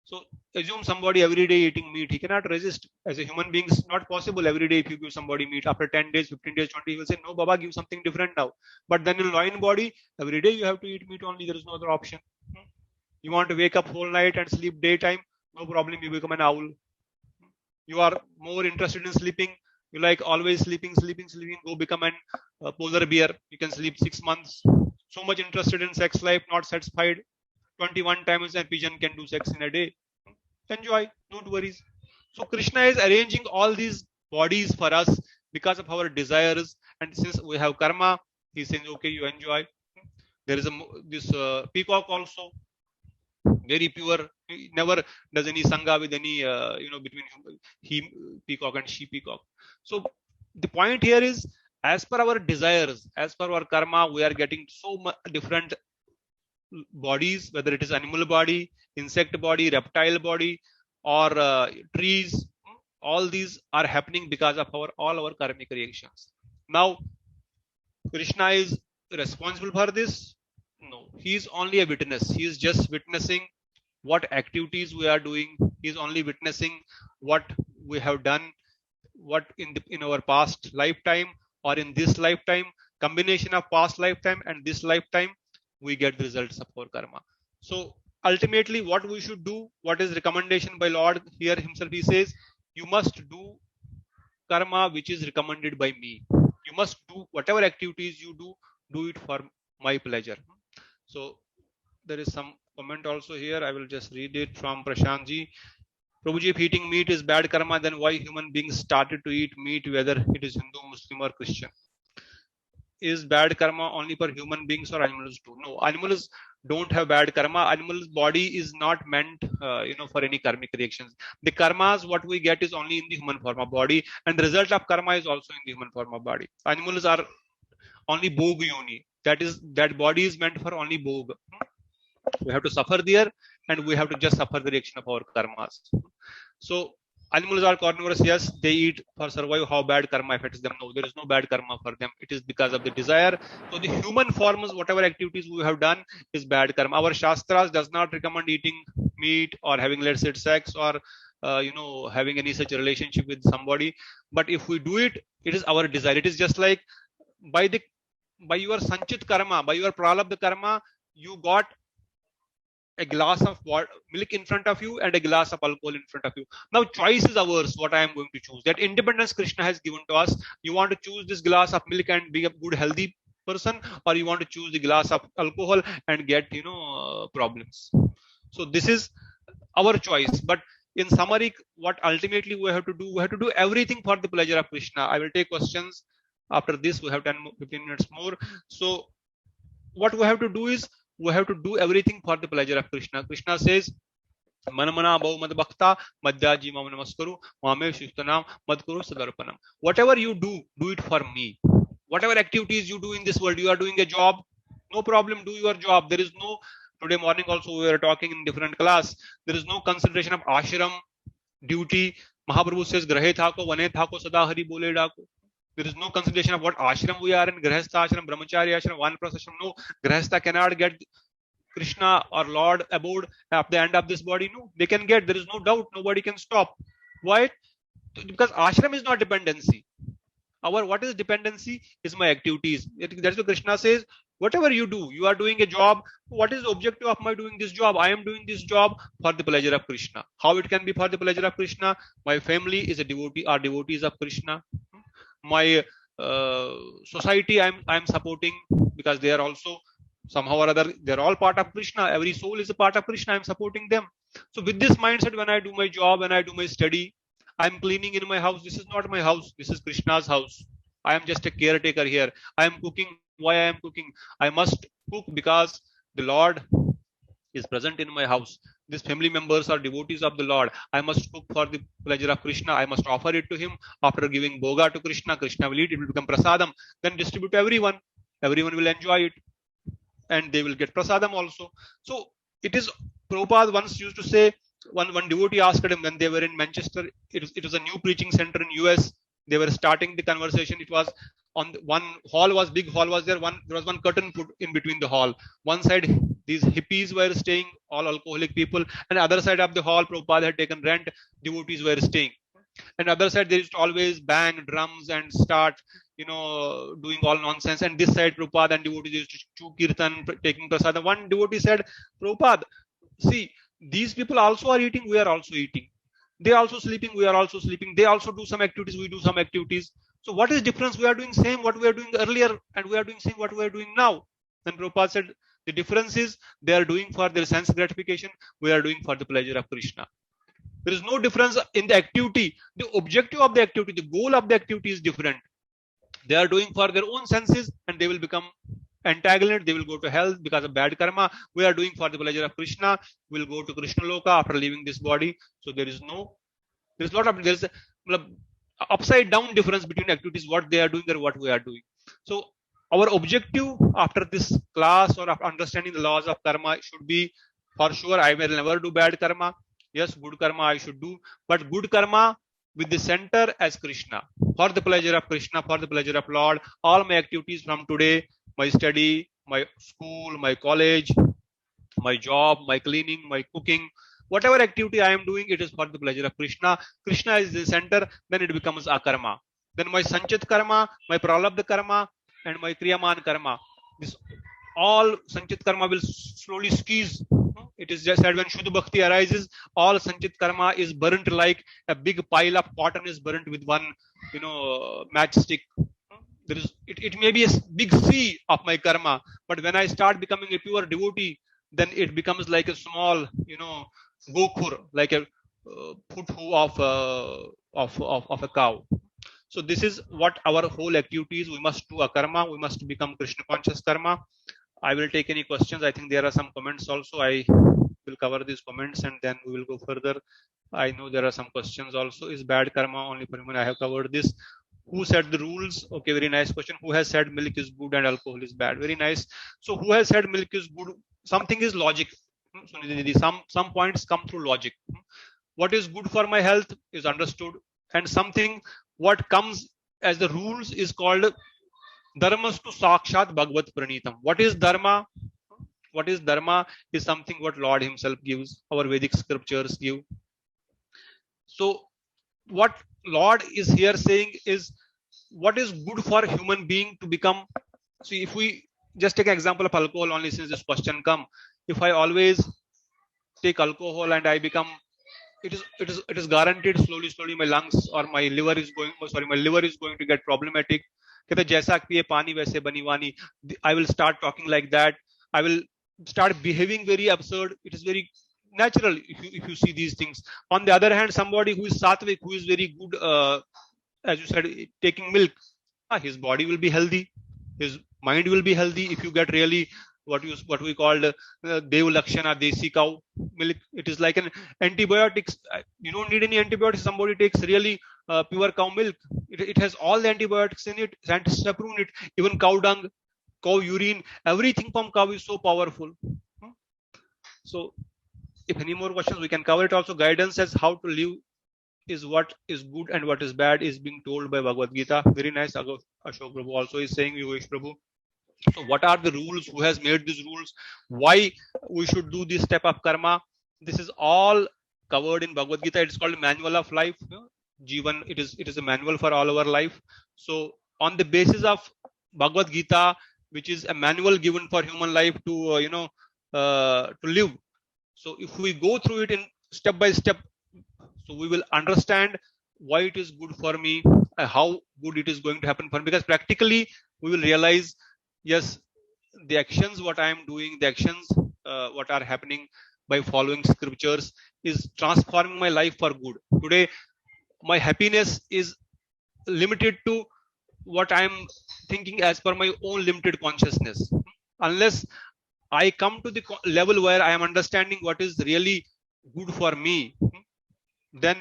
So assume somebody every day eating meat, he cannot resist. As a human being, it's not possible every day. If you give somebody meat, after 10 days, 15 days, 20, he will say, no, Baba, give something different now. But then in lion body, every day you have to eat meat only. There is no other option. You want to wake up whole night and sleep daytime, no problem. You become an owl. You are more interested in sleeping. You like always sleeping. Go become an polar bear. You can sleep 6 months. So much interested in sex life, not satisfied. 21 times a pigeon can do sex in a day. Enjoy, don't worry. So Krishna is arranging all these bodies for us because of our desires. And since we have karma, he says, okay, you enjoy. There is this peacock also, very pure. He never does any sangha with any, between he peacock and she peacock. So the point here is, as per our desires, as per our karma, we are getting so much different bodies, whether it is animal body, insect body, reptile body, or trees. All these are happening because of all our karmic reactions. Now, Krishna is responsible for this? No, he is only a witness. He is just witnessing what activities we are doing. He is only witnessing what we have done, what in our past lifetime or in this lifetime, combination of past lifetime and this lifetime, we get the results of our karma. So ultimately, what we should do, what is recommendation by Lord here himself, he says, you must do karma which is recommended by me. You must do whatever activities you do it for my pleasure. So there is some comment also here. I will just read it from Prashantji. Prabhuji, if eating meat is bad karma, then why human beings started to eat meat, whether it is Hindu, Muslim, or Christian? Is bad karma only for human beings or animals too? No, animals don't have bad karma. Animal's body is not meant, for any karmic reactions. The karmas what we get is only in the human form of body, and the result of karma is also in the human form of body. Animals are only bhog yoni. That body is meant for only bhog. We have to suffer there, and we have to just suffer the reaction of our karmas. So animals are carnivorous, yes, they eat for survive. How bad karma affects them? No, there is no bad karma for them. It is because of the desire. So the human forms, whatever activities we have done, is bad karma. Our shastras does not recommend eating meat or having, let's say, sex or having any such relationship with somebody. But if we do it, it is our desire. It is just like by your sanchit karma, by your pralabdha karma, you got a glass of milk in front of you and a glass of alcohol in front of you. Now choice is ours, what I am going to choose. That independence Krishna has given to us. You want to choose this glass of milk and be a good healthy person, or you want to choose the glass of alcohol and get problems. So this is our choice. But in summary, what ultimately we have to do everything for the pleasure of Krishna. I will take questions after this. We have 15 minutes more. So what we have to do is, we have to do everything for the pleasure of Krishna. Krishna says, Manamana bhau mad bhakta madhyaji mam namaskaru mame shushtanam madkuru sadarpanam. Whatever you do it for me. Whatever activities you do in this world, you are doing a job, no problem, do your job. There is no, today morning also we were talking in different class, there is no consideration of ashram, duty. Mahaprabhu says, Grahe thako, vane thako, sada hari bole dako. There is no consideration of what ashram we are in, grahastha ashram, brahmachari ashram, vanprastha ashram. No, grahastha cannot get Krishna or Lord abode at the end of this body. No, they can get. There is no doubt. Nobody can stop. Why? Because ashram is not dependency. Our what is dependency is my activities. That's what Krishna says. Whatever you do, you are doing a job. What is the objective of my doing this job? I am doing this job for the pleasure of Krishna. How it can be for the pleasure of Krishna? My family is a devotee, are devotees of Krishna. My society I'm supporting because they are also somehow or other, they're all part of Krishna. Every soul is a part of Krishna. I'm supporting them. So with this mindset, when I do my job, when I do my study, I'm cleaning in my house. This is not my house. This is Krishna's house. I am just a caretaker here. I am cooking. Why I am cooking? I must cook because the Lord is present in my house. These family members are devotees of the Lord. I must cook for the pleasure of Krishna. I must offer it to him. After giving bhoga to Krishna, Krishna will eat. It will become prasadam. Then distribute to everyone. Everyone will enjoy it. And they will get prasadam also. So it is, Prabhupada once used to say, one devotee asked him when they were in Manchester, it was a new preaching center in US. They were starting the conversation. It was on one hall was big hall was there. There was one curtain put in between the hall. One side, these hippies were staying, all alcoholic people, and other side of the hall, Prabhupada had taken rent, devotees were staying. And other side, they used to always bang drums and start, doing all nonsense. And this side, Prabhupada and devotees used to chew kirtan, taking prasadam. One devotee said, Prabhupada, see, these people also are eating, we are also eating. They are also sleeping, we are also sleeping. They also do some activities, we do some activities. So what is difference? We are doing same what we are doing earlier, and we are doing same what we are doing now. Then Prabhupada said, the difference is they are doing for their sense gratification, we are doing for the pleasure of Krishna. There is no difference in the activity. The objective of the activity, the goal of the activity is different. They are doing for their own senses and they will become entangled. They will go to hell because of bad karma. We are doing for the pleasure of Krishna. We will go to Krishna Loka after leaving this body. So there's a upside down difference between activities, what they are doing and what we are doing. So our objective after this class or after understanding the laws of karma should be, for sure, I will never do bad karma. Yes, good karma I should do, but good karma with the center as Krishna, for the pleasure of Krishna, for the pleasure of Lord. All my activities from today, my study, my school, my college, my job, my cleaning, my cooking, whatever activity I am doing, it is for the pleasure of Krishna. Krishna is the center, then it becomes akarma. Then my sanchit karma, my pralabdha karma, and my kriyaman karma. This all sanchit karma will slowly squeeze. It is just that when Shuddha Bhakti arises, all sanchit karma is burnt like a big pile of cotton is burnt with one, matchstick. It may be a big sea of my karma, but when I start becoming a pure devotee, then it becomes like a small, gokur, like a foothu of a cow. So this is what our whole activity is. We must do a karma. We must become Krishna conscious karma. I will take any questions. I think there are some comments also. I will cover these comments and then we will go further. I know there are some questions also. Is bad karma only for human? I have covered this. Who said the rules? Okay, very nice question. Who has said milk is good and alcohol is bad? Very nice. So who has said milk is good? Something is logic. So some points come through logic. What is good for my health is understood, and something what comes as the rules is called dharmastu sakshat bhagavat pranitam. What is dharma? What is dharma is something what Lord himself gives, our Vedic scriptures give. So what Lord is here saying is what is good for human being to become. So if we just take an example of alcohol only, since this question come, if I always take alcohol and I become, it is guaranteed slowly my lungs or my liver is going to get problematic. Jaisa piye pani waise bani wani. I will start talking like that. I will start behaving very absurd. It is very natural if you see these things. On the other hand, somebody who is sattvic, who is very good, as you said, taking milk, his body will be healthy, his mind will be healthy. If you get really what we called Dev Lakshana Desi cow milk, it is like an antibiotics. You don't need any antibiotics. Somebody takes really pure cow milk. It has all the antibiotics in it. Scientists have proven it. Even cow dung, cow urine, everything from cow is so powerful. So if any more questions, we can cover it also. Guidance as how to live is what is good and what is bad is being told by Bhagavad Gita. Very nice. Ashok Prabhu also is saying, Yogesh Prabhu. So what are the rules? Who has made these rules? Why we should do this step of karma? This is all covered in Bhagavad Gita. It's called Manual of Life. Jivan, it is a manual for all our life. So on the basis of Bhagavad Gita, which is a manual given for human life to to live. So if we go through it in step by step, so we will understand why it is good for me, how good it is going to happen for me. Because practically we will realize, yes, the actions what I am doing, the actions what are happening by following scriptures is transforming my life for good. Today, my happiness is limited to what I am thinking as per my own limited consciousness. Unless I come to the level where I am understanding what is really good for me, then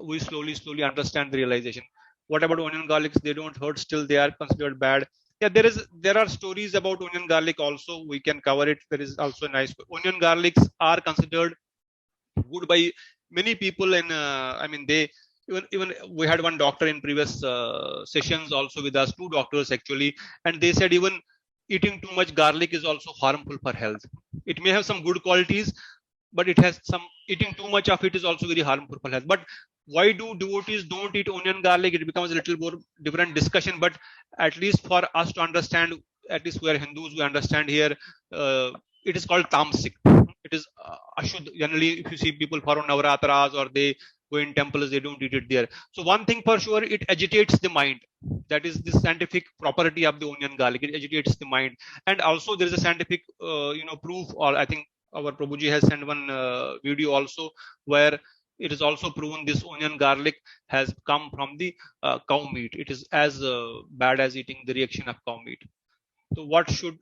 we slowly understand the realization. What about onion garlics? They don't hurt, still they are considered bad. Yeah, there are stories about onion garlic also. We can cover it. There is also nice. Onion garlics are considered good by many people, and I mean they even we had one doctor in previous sessions also with us, two doctors actually, and they said even eating too much garlic is also harmful for health. It may have some good qualities, but it has some, eating too much of it is also very harmful for health. But why do devotees don't eat onion garlic? It becomes a little more different discussion, but at least for us to understand, at least we are Hindus, we understand here, it is called tamasic. It is ashud. Generally, if you see people follow navaratras or they go in temples, they don't eat it there. So one thing for sure, it agitates the mind. That is the scientific property of the onion garlic. It agitates the mind. And also there is a scientific proof, or I think our Prabhuji has sent one video also where it is also proven this onion garlic has come from the cow meat. It is as bad as eating the reaction of cow meat. So what should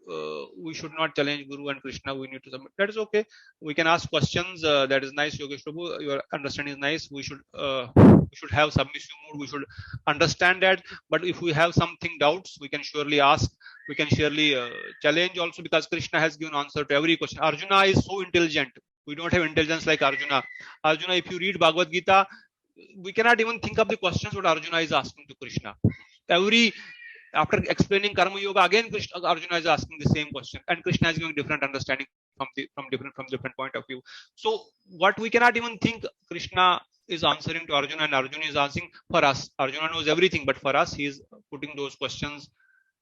we should not challenge Guru and Krishna? We need to submit. That is okay. We can ask questions. That is nice, Yogesh Prabhu. Your understanding is nice. We should have submissive mood. We should understand that. But if we have something doubts, we can surely ask. We can surely challenge also, because Krishna has given answer to every question. Arjuna is so intelligent. We don't have intelligence like Arjuna. Arjuna, if you read Bhagavad Gita, we cannot even think of the questions what Arjuna is asking to Krishna. After explaining Karma Yoga, again Arjuna is asking the same question, and Krishna is giving different understanding from different point of view. So what we cannot even think, Krishna is answering to Arjuna, and Arjuna is asking for us. Arjuna knows everything, but for us, he is putting those questions.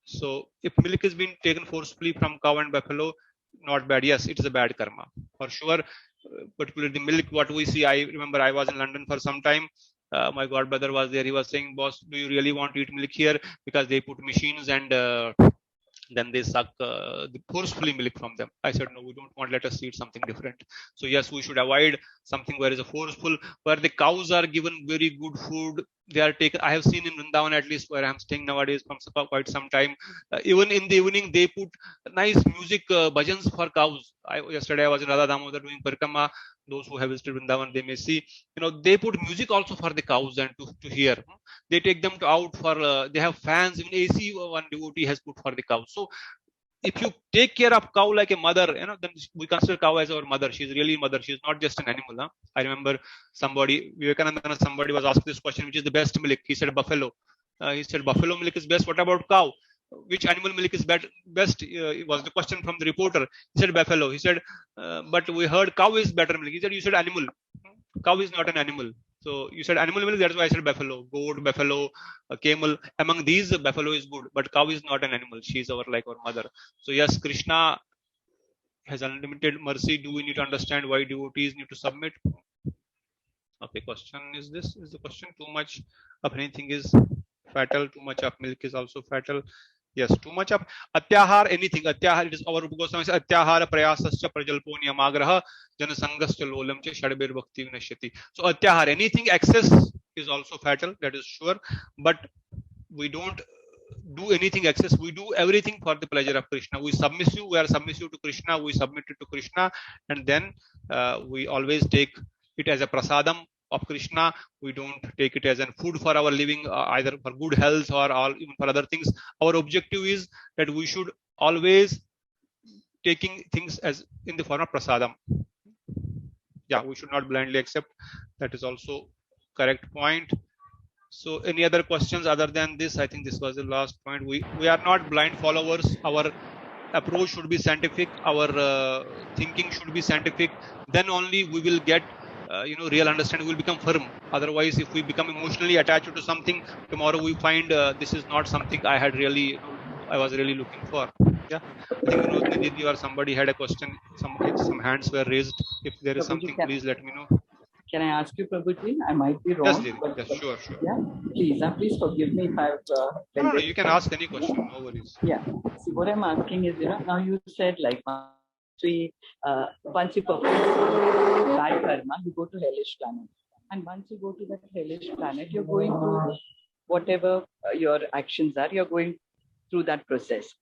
So if milk is being taken forcefully from cow and buffalo, not bad. Yes, it is a bad karma for sure. Particularly the milk, what we see. I remember I was in London for some time. My godbrother was there. He was saying, "Boss, do you really want to eat milk here? Because they put machines and then they suck the forcefully milk from them." I said, "No, we don't want. Let us eat something different." So yes, we should avoid something where is a forceful, where the cows are given very good food. They are taken. I have seen in Vrindavan, at least where I'm staying nowadays from quite some time. Even in the evening, they put nice music, bhajans for cows. Yesterday I was in Radha Damodar doing parikama. Those who have visited Vrindavan, they may see, they put music also for the cows and to hear. They take them out for, they have fans, even AC one devotee has put for the cows. So if you take care of cow like a mother, then we consider cow as our mother. She's really mother. She's not just an animal. Huh? I remember somebody was asked this question, which is the best milk? He said buffalo. He said buffalo milk is best. What about cow? Which animal milk is best? Was the question from the reporter. He said buffalo. He said, but we heard cow is better milk. He said, you said animal. Cow is not an animal. So you said animal milk, that's why I said buffalo. Goat, buffalo, camel. Among these, buffalo is good, but cow is not an animal. She is our mother. So yes, Krishna has unlimited mercy. Do we need to understand why devotees need to submit? Okay, question is this. Is the question too much of anything is fatal? Too much of milk is also fatal. Yes, too much of atyahar, anything. Atyahar, it is our Rupa Goswami says, atyahar prayasascha prajalpo niyamagraha janasangascha lolam cha shadbir bhakti vinashyati. So atyahar, anything excess is also fatal, that is sure. But we don't do anything excess. We do everything for the pleasure of Krishna. We are submissive to Krishna. We submit it to Krishna, and then we always take it as a prasadam of Krishna. We don't take it as a food for our living, either for good health or even for other things. Our objective is that we should always taking things as in the form of prasadam. Yeah, we should not blindly accept. That is also correct point. So any other questions other than this? I think this was the last point. We are not blind followers. Our approach should be scientific. Our thinking should be scientific. Then only we will get real understanding. Will become firm. Otherwise, if we become emotionally attached to something, tomorrow we find this is not something I had really, I was really looking for. Yeah, I think Nidhi or somebody had a question. Some hands were raised. If there is Prabhuji, something, please let me know. Can I ask you, Prabhuji? I might be wrong. Yes, Nidhi. Yes, sure. Yeah, please, please forgive me if I've. No, you can ask any question. No worries. Yeah. See, what I'm asking is, now you said like once you perform bad karma, you go to hellish planet, and once you go to that hellish planet, you're going through whatever your actions are. You're going through that process.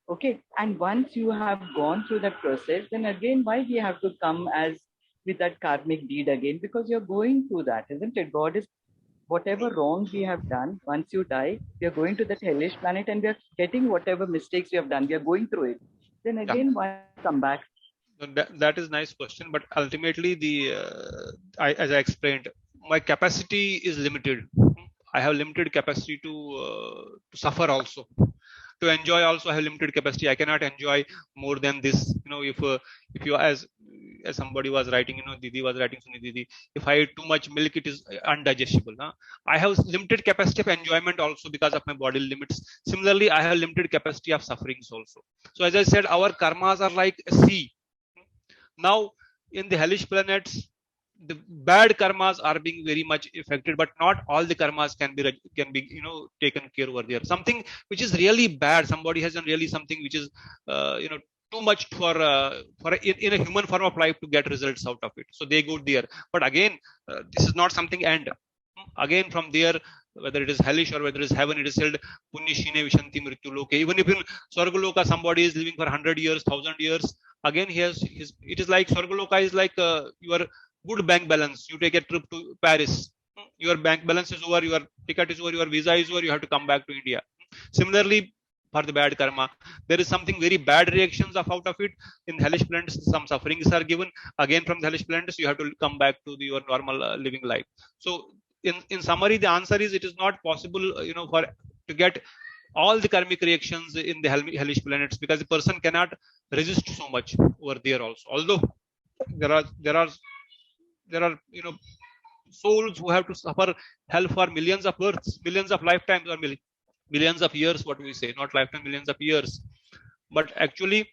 Okay, and once you have gone through that process, then again, why do you have to come as with that karmic deed again? Because you're going through that, isn't it? God is, whatever wrongs we have done, once you die, we are going to that hellish planet and we are getting whatever mistakes we have done. We are going through it. Then again, why come back? That is nice question, but ultimately as I explained, my capacity is limited. I have limited capacity to suffer also. To enjoy also I have limited capacity. I cannot enjoy more than this. If you as somebody was writing, Didi was writing, Suni Didi, if I eat too much milk, it is undigestible. I have limited capacity of enjoyment also because of my body limits. Similarly, I have limited capacity of sufferings also. So as I said, our karmas are like a sea. Now in the hellish planets, the bad karmas are being very much affected, but not all the karmas can be taken care over there. Something which is really bad, somebody has done really something which is too much for in a human form of life to get results out of it, so they go there. But again, this is not something end. Again from there, whether it is hellish or whether it is heaven, it is said punya shine vishanti mrityu loke. Even if in Swargaloka somebody is living for 100 years, 1000 years, again it is like Swargaloka is like your good bank balance. You take a trip to Paris, your bank balance is over, your ticket is over, your visa is over, you have to come back to India. Similarly, for the bad karma, there is something very bad reactions out of it. In hellish planets, some sufferings are given. Again, from the hellish planets, you have to come back to your normal living life. So, in summary, the answer is it is not possible, to get all the karmic reactions in the hellish planets, because the person cannot resist so much over there also. Although there are souls who have to suffer hell for millions of births, millions of lifetimes, or millions of years, what we say, not lifetime, millions of years. But actually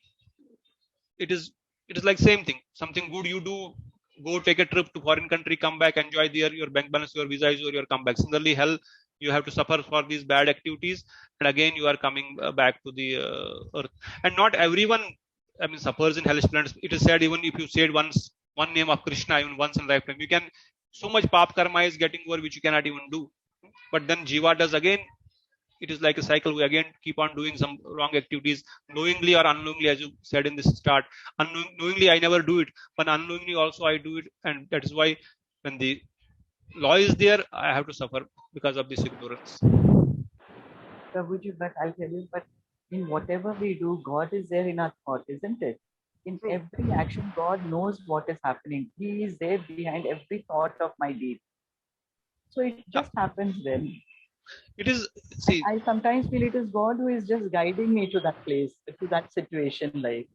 it is like same thing. Something good you do, go take a trip to foreign country, come back, enjoy there, your bank balance, your visa is over, your come back. Similarly, hell, you have to suffer for these bad activities, and again you are coming back to the earth. And not everyone suffers in hellish planets. It is said, even if you said one name of Krishna even once in a lifetime, you can, so much pap karma is getting over which you cannot even do. But then jiva does again. It is like a cycle. We again keep on doing some wrong activities, knowingly or unknowingly, as you said in this start. Knowingly I never do it, but unknowingly also I do it, and that is why when the law is there, I have to suffer because of this ignorance. Prabhuji, but I'll tell you, but in whatever we do, God is there in our thought, isn't it? In every action, God knows what is happening. He is there behind every thought of my deed. So it just happens then. It is, see, I sometimes feel it is God who is just guiding me to that place, to that situation. Like,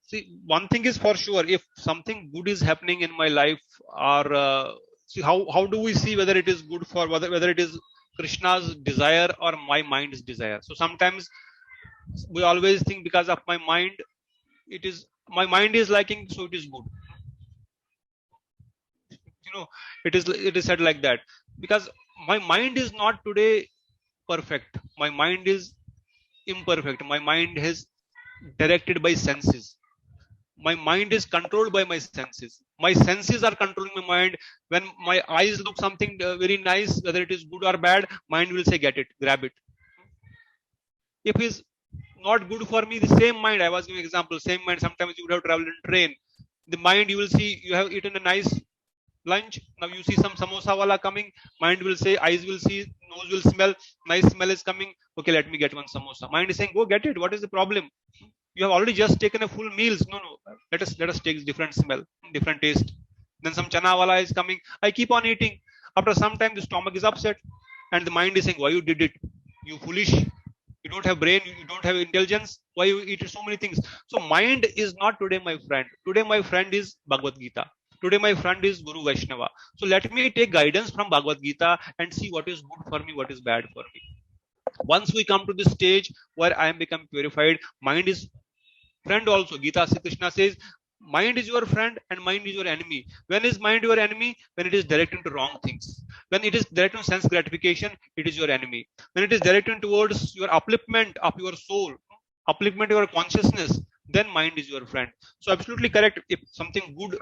see, one thing is for sure, if something good is happening in my life, or see, how do we see whether it is good for whether it is Krishna's desire or my mind's desire? So sometimes we always think because of my mind, my mind is liking, so it is good. It is said like that because my mind is not today perfect. My mind is imperfect. My mind is directed by senses. My mind is controlled by my senses. My senses are controlling my mind. When my eyes look something very nice, whether it is good or bad, mind will say, get it, grab it. If it's not good for me, the same mind, I was giving example, same mind, sometimes you would have traveled in train. The mind, you will see, you have eaten a nice lunch. Now you see some samosa wala coming. Mind will say, eyes will see, nose will smell, nice smell is coming. Okay, let me get one samosa. Mind is saying, go get it. What is the problem? You have already just taken a full meals. No. Let us take different smell, different taste. Then some chana wala is coming. I keep on eating. After some time, the stomach is upset and the mind is saying, why you did it? You foolish. You don't have brain. You don't have intelligence. Why you eat so many things? So mind is not today my friend. Today my friend is Bhagavad Gita. Today my friend is Guru Vaishnava. So let me take guidance from Bhagavad Gita and see what is good for me, what is bad for me. Once we come to this stage where I am become purified, mind is friend also. Gita Sri Krishna says, mind is your friend and mind is your enemy. When is mind your enemy? When it is directed to wrong things. When it is directed to sense gratification, it is your enemy. When it is directed towards your upliftment of your soul, upliftment of your consciousness, then mind is your friend. So absolutely correct. If something good,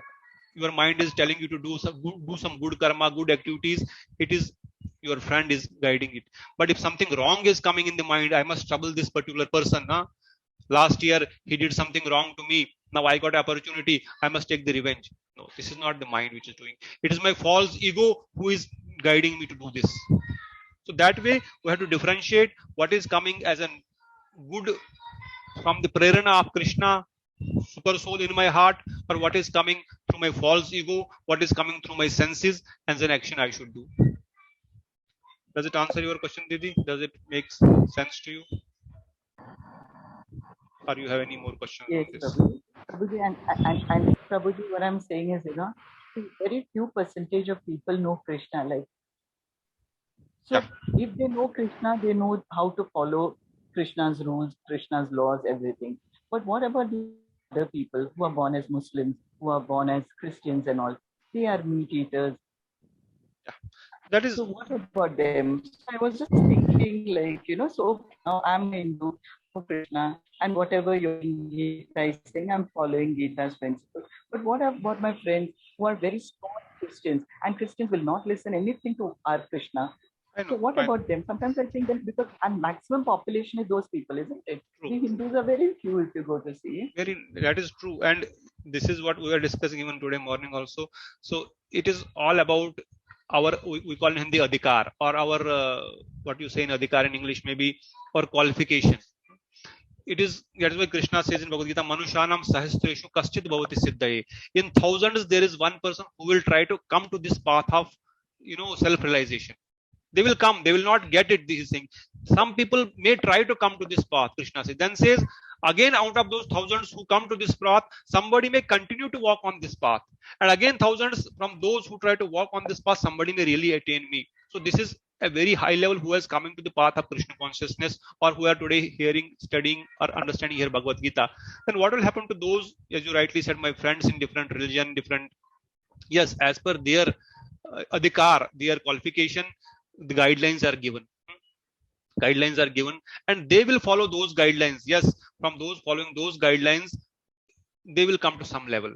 your mind is telling you to do some good karma, good activities, it is your friend is guiding it. But if something wrong is coming in the mind, I must trouble this particular person. Huh? Last year he did something wrong to me. Now I got opportunity. I must take the revenge. No, this is not the mind which is doing. It is my false ego who is guiding me to do this. So that way we have to differentiate what is coming as a good from the prerana of Krishna, super soul in my heart, or what is coming through my false ego, what is coming through my senses, and an action I should do. Does it answer your question, Didi? Does it make sense to you? Or you have any more questions Yes, on this? Prabhuji, and Prabhuji, what I'm saying is, very few percentage of people know Krishna. Like, so if they know Krishna, they know how to follow Krishna's rules, Krishna's laws, everything. But what about the other people who are born as Muslims, who are born as Christians and all? They are meat eaters. That is. So what about them? So I was just thinking, like, so now I'm Hindu, Krishna, and whatever you're saying, I'm following Gita's principles. But what about my friends who are very strong Christians, and Christians will not listen anything to our Krishna? I know, so what about them? Sometimes I think that because our maximum population is those people, isn't it? True. The Hindus are very few if you go to see. That is true. And this is what we were discussing even today morning also. So it is all about our, we call in Hindi adhikar, or our, what you say in adhikar in English maybe, or qualification. It is, that is why Krishna says in Bhagavad Gita, Manushanam sahastreshu kaschit bhavati siddhaye. In thousands, there is one person who will try to come to this path of, self-realization. They will come, they will not get it, this thing. Some people may try to come to this path, Krishna says. Then says, again, out of those thousands who come to this path, somebody may continue to walk on this path. And again, thousands from those who try to walk on this path, somebody may really attain me. So this is a very high level who has coming to the path of Krishna consciousness, or who are today hearing, studying, or understanding here Bhagavad Gita. Then what will happen to those, as you rightly said, my friends in different religion, different, yes, as per their adhikar, their qualification, the guidelines are given. Guidelines are given, and they will follow those guidelines. Yes, from those following those guidelines, they will come to some level.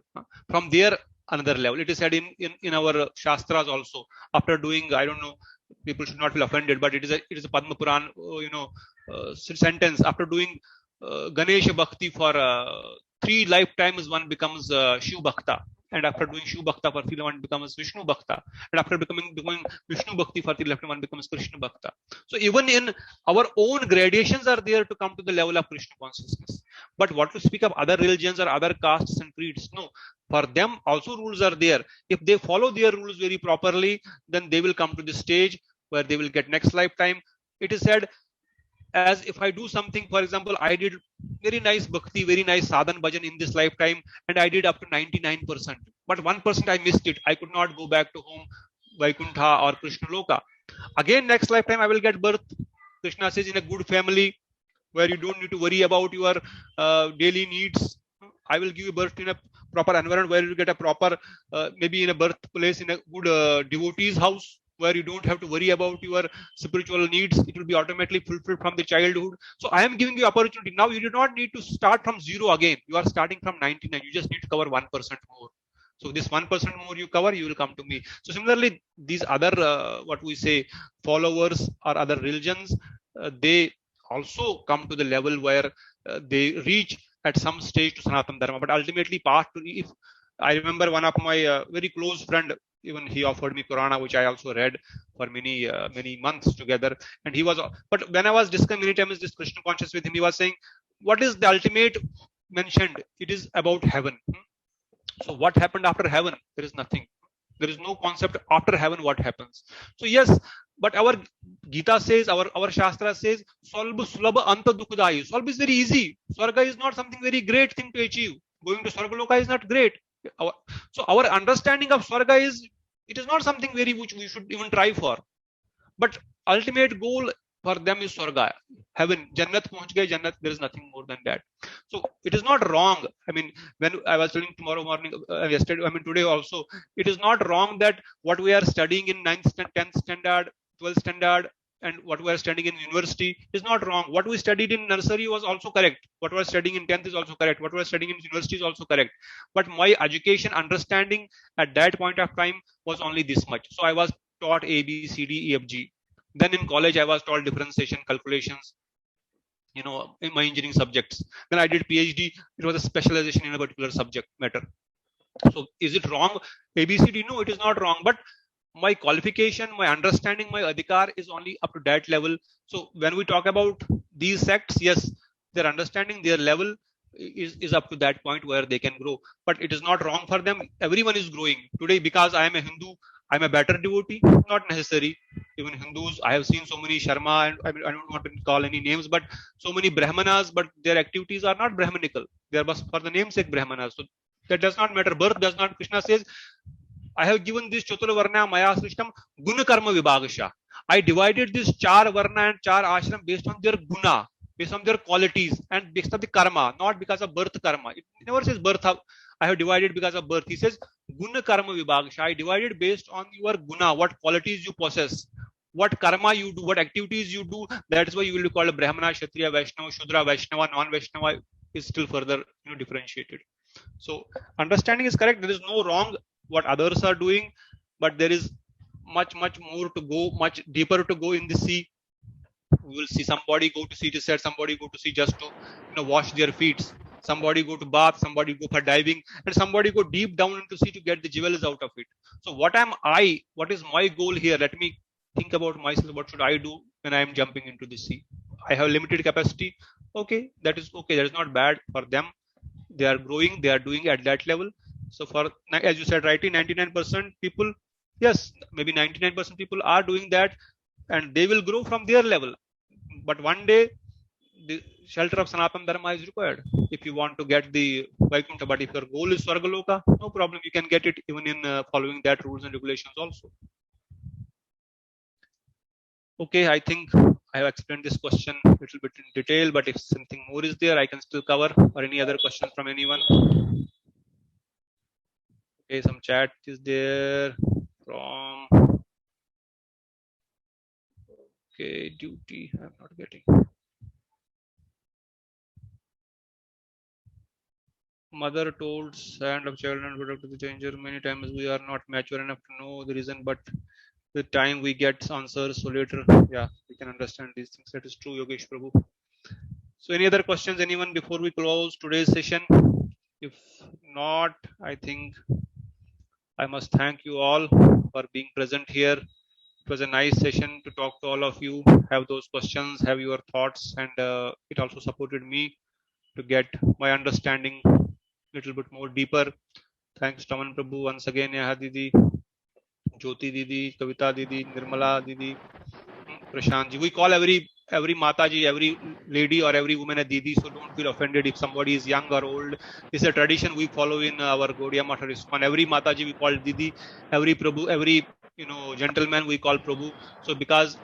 From there, another level. It is said in our Shastras also. After doing, I don't know, people should not feel offended, but it is a Padma Puran, sentence. After doing Ganesha Bhakti for 3 lifetimes, one becomes Shiv Bhakta. And after doing Shiv Bhakta for 3 one becomes Vishnu Bhakta. And after becoming Vishnu Bhakti for 3 lifetime, one becomes Krishna Bhakta. So even in our own gradations are there to come to the level of Krishna consciousness. But what to speak of other religions or other castes and creeds? No. For them also rules are there. If they follow their rules very properly, then they will come to the stage where they will get next lifetime. It is said, as if I do something, for example, I did very nice bhakti, very nice sadhan bhajan in this lifetime, and I did up to 99%. But 1% I missed it. I could not go back to home, Vaikuntha or Krishna Loka. Again, next lifetime I will get birth. Krishna says, in a good family where you don't need to worry about your daily needs. I will give you birth in a proper environment where you get a proper, maybe in a birthplace in a good devotee's house, where you don't have to worry about your spiritual needs. It will be automatically fulfilled from the childhood. So I am giving you opportunity. Now you do not need to start from 0 again. You are starting from 99. You just need to cover 1% more. So this 1% more you cover, you will come to me. So similarly, these other, what we say, followers or other religions, they also come to the level where they reach at some stage to Sanatana Dharma. But ultimately, if I remember one of my very close friend, even he offered me Purana, which I also read for many months together. And he was, but when I was discussing many times this Krishna conscious with him, he was saying, what is the ultimate mentioned? It is about heaven. So what happened after heaven? There is nothing. There is no concept after heaven what happens. So yes, but our Gita says, our Shastra says, Solb Sulabha Anta Dukhdai. Solb is very easy. Swarga is not something very great thing to achieve. Going to Swargaloka is not great. So our understanding of Swarga is, it is not something very which we should even try for. But ultimate goal for them is Swarga, heaven, Jannat pahunch gaye, Jannat, there is nothing more than that. So it is not wrong. I mean, when I was telling tomorrow morning, yesterday, I mean today also, it is not wrong that what we are studying in 9th, 10th standard, 12th standard, and what we are studying in university is not wrong. What we studied in nursery was also correct. What we are studying in 10th is also correct. What we are studying in university is also correct. But my education understanding at that point of time was only this much. So I was taught A, B, C, D, E, F, G. Then in college, I was taught differentiation, calculations, in my engineering subjects. Then I did PhD. It was a specialization in a particular subject matter. So is it wrong? ABCD? No, it is not wrong. But my qualification, my understanding, my adhikar is only up to that level. So when we talk about these sects, yes, their understanding, their level is up to that point where they can grow. But it is not wrong for them. Everyone is growing. Today, because I am a Hindu, I'm a better devotee. Not necessary. Even Hindus, I have seen so many Sharma, and I don't want to call any names, but so many Brahmanas, but their activities are not Brahmanical. They are for the namesake Brahmanas. So that does not matter. Birth does not. Krishna says, I have given this Chatur Varna Maya Srishtam Guna Karma Vibhagasha. I divided this Char Varna and Char Ashram based on their guna, based on their qualities, and based on the karma, not because of birth karma. It never says birth. I have divided because of birth. He says Guna Karma Vibhagasha. I divided based on your guna, what qualities you possess, what karma you do, what activities you do. That is why you will be called a Brahmana, Kshatriya, Vaishnava, Shudra, Vaishnava, non-Vaishnava is still further differentiated. So understanding is correct. There is no wrong what others are doing, but there is much more to go, much deeper to go in the sea. We will see somebody go to sea, it is said, somebody go to sea just to wash their feet, somebody go to bath, somebody go for diving, and somebody go deep down into sea to get the jewels out of it. So what is my goal here? Let me think about myself. What should I do when I am jumping into the sea? I have limited capacity. Okay, that is okay. That is not bad for them. They are growing, they are doing at that level. So for, as you said rightly, 99% people, yes, maybe 99% people are doing that, and they will grow from their level. But one day, the shelter of Sanatana Dharma is required if you want to get the Vaikuntha. But if your goal is Swargaloka, no problem, you can get it even in following that rules and regulations also. Okay, I think I have explained this question a little bit in detail, but if something more is there, I can still cover, or any other questions from anyone. Okay, some chat is there from, okay, duty, I'm not getting. Mother told sand of child and product of the changer many times. We are not mature enough to know the reason, but with time we get answers. So later, yeah, we can understand these things. That is true, Yogesh Prabhu. So any other questions, anyone, before we close today's session? If not, I think I must thank you all for being present here. It was a nice session to talk to all of you, have those questions, have your thoughts, and it also supported me to get my understanding a little bit more deeper. Thanks, Taman Prabhu, once again, Neha Didi, Jyoti Didi, Kavita Didi, Nirmala Didi, Prashant Ji. We call every Mataji, every lady or every woman a Didi, so don't feel offended if somebody is young or old. This is a tradition we follow in our Gaudiya Mata ISKCON. Every Mataji we call Didi, every Prabhu, every gentleman we call Prabhu. So because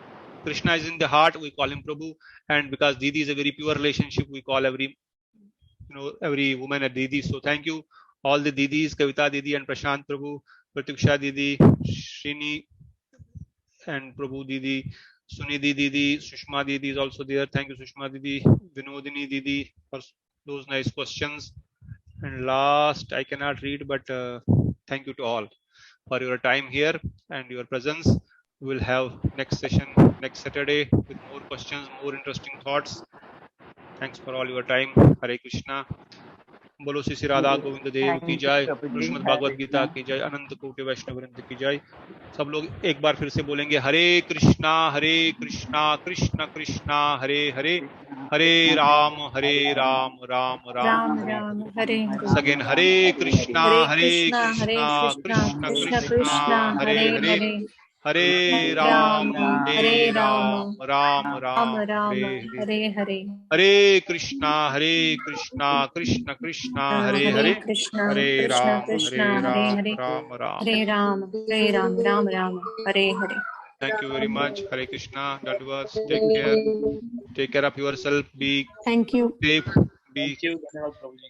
Krishna is in the heart, we call him Prabhu, and because Didi is a very pure relationship, we call every woman a Didi. So thank you all the Didis, Kavita Didi and Prashant Prabhu, Pratiksha Didi, Srini and Prabhu Didi, Sunidhi Didi, Sushma Didi is also there. Thank you, Sushma Didi, Vinodini Didi, for those nice questions. And last, I cannot read, but thank you to all for your time here and your presence. We will have next session next Saturday with more questions, more interesting thoughts. Thanks for all your time. Hare Krishna. बोलो Shri Radha Govind Dev Thank की you, जय, Prabhuji. Shrimad Hare Bhagavat Gita Krishna. की जय, अनंत कोटि वैष्णव वृंद की जय। सब लोग एक बार फिर से बोलेंगे हरे कृष्णा कृष्णा कृष्णा हरे हरे, हरे राम राम राम राम राम हरे हरे, सगेन हरे कृष्णा कृष्णा कृष्ण कृष्ण कृष्णा कृष्ण हरे हरे हरे, हरे, हरे राम राम हरे राम राम राम हरे राम हरे। हरे हरे, हरे कृष्णा कृष्ण कृष्णा हरे हरे हरे, कृष्ण हरे कृष्ण राम कृष्ण हरे हरे, राम राम। हरे Ram Ram Ram Hare Hare. Thank you very much. Hare Krishna. Dandavats. Take care. Take care of yourself. Be Thank you. safe. Be Thank you. धन्यवाद प्रभु जी।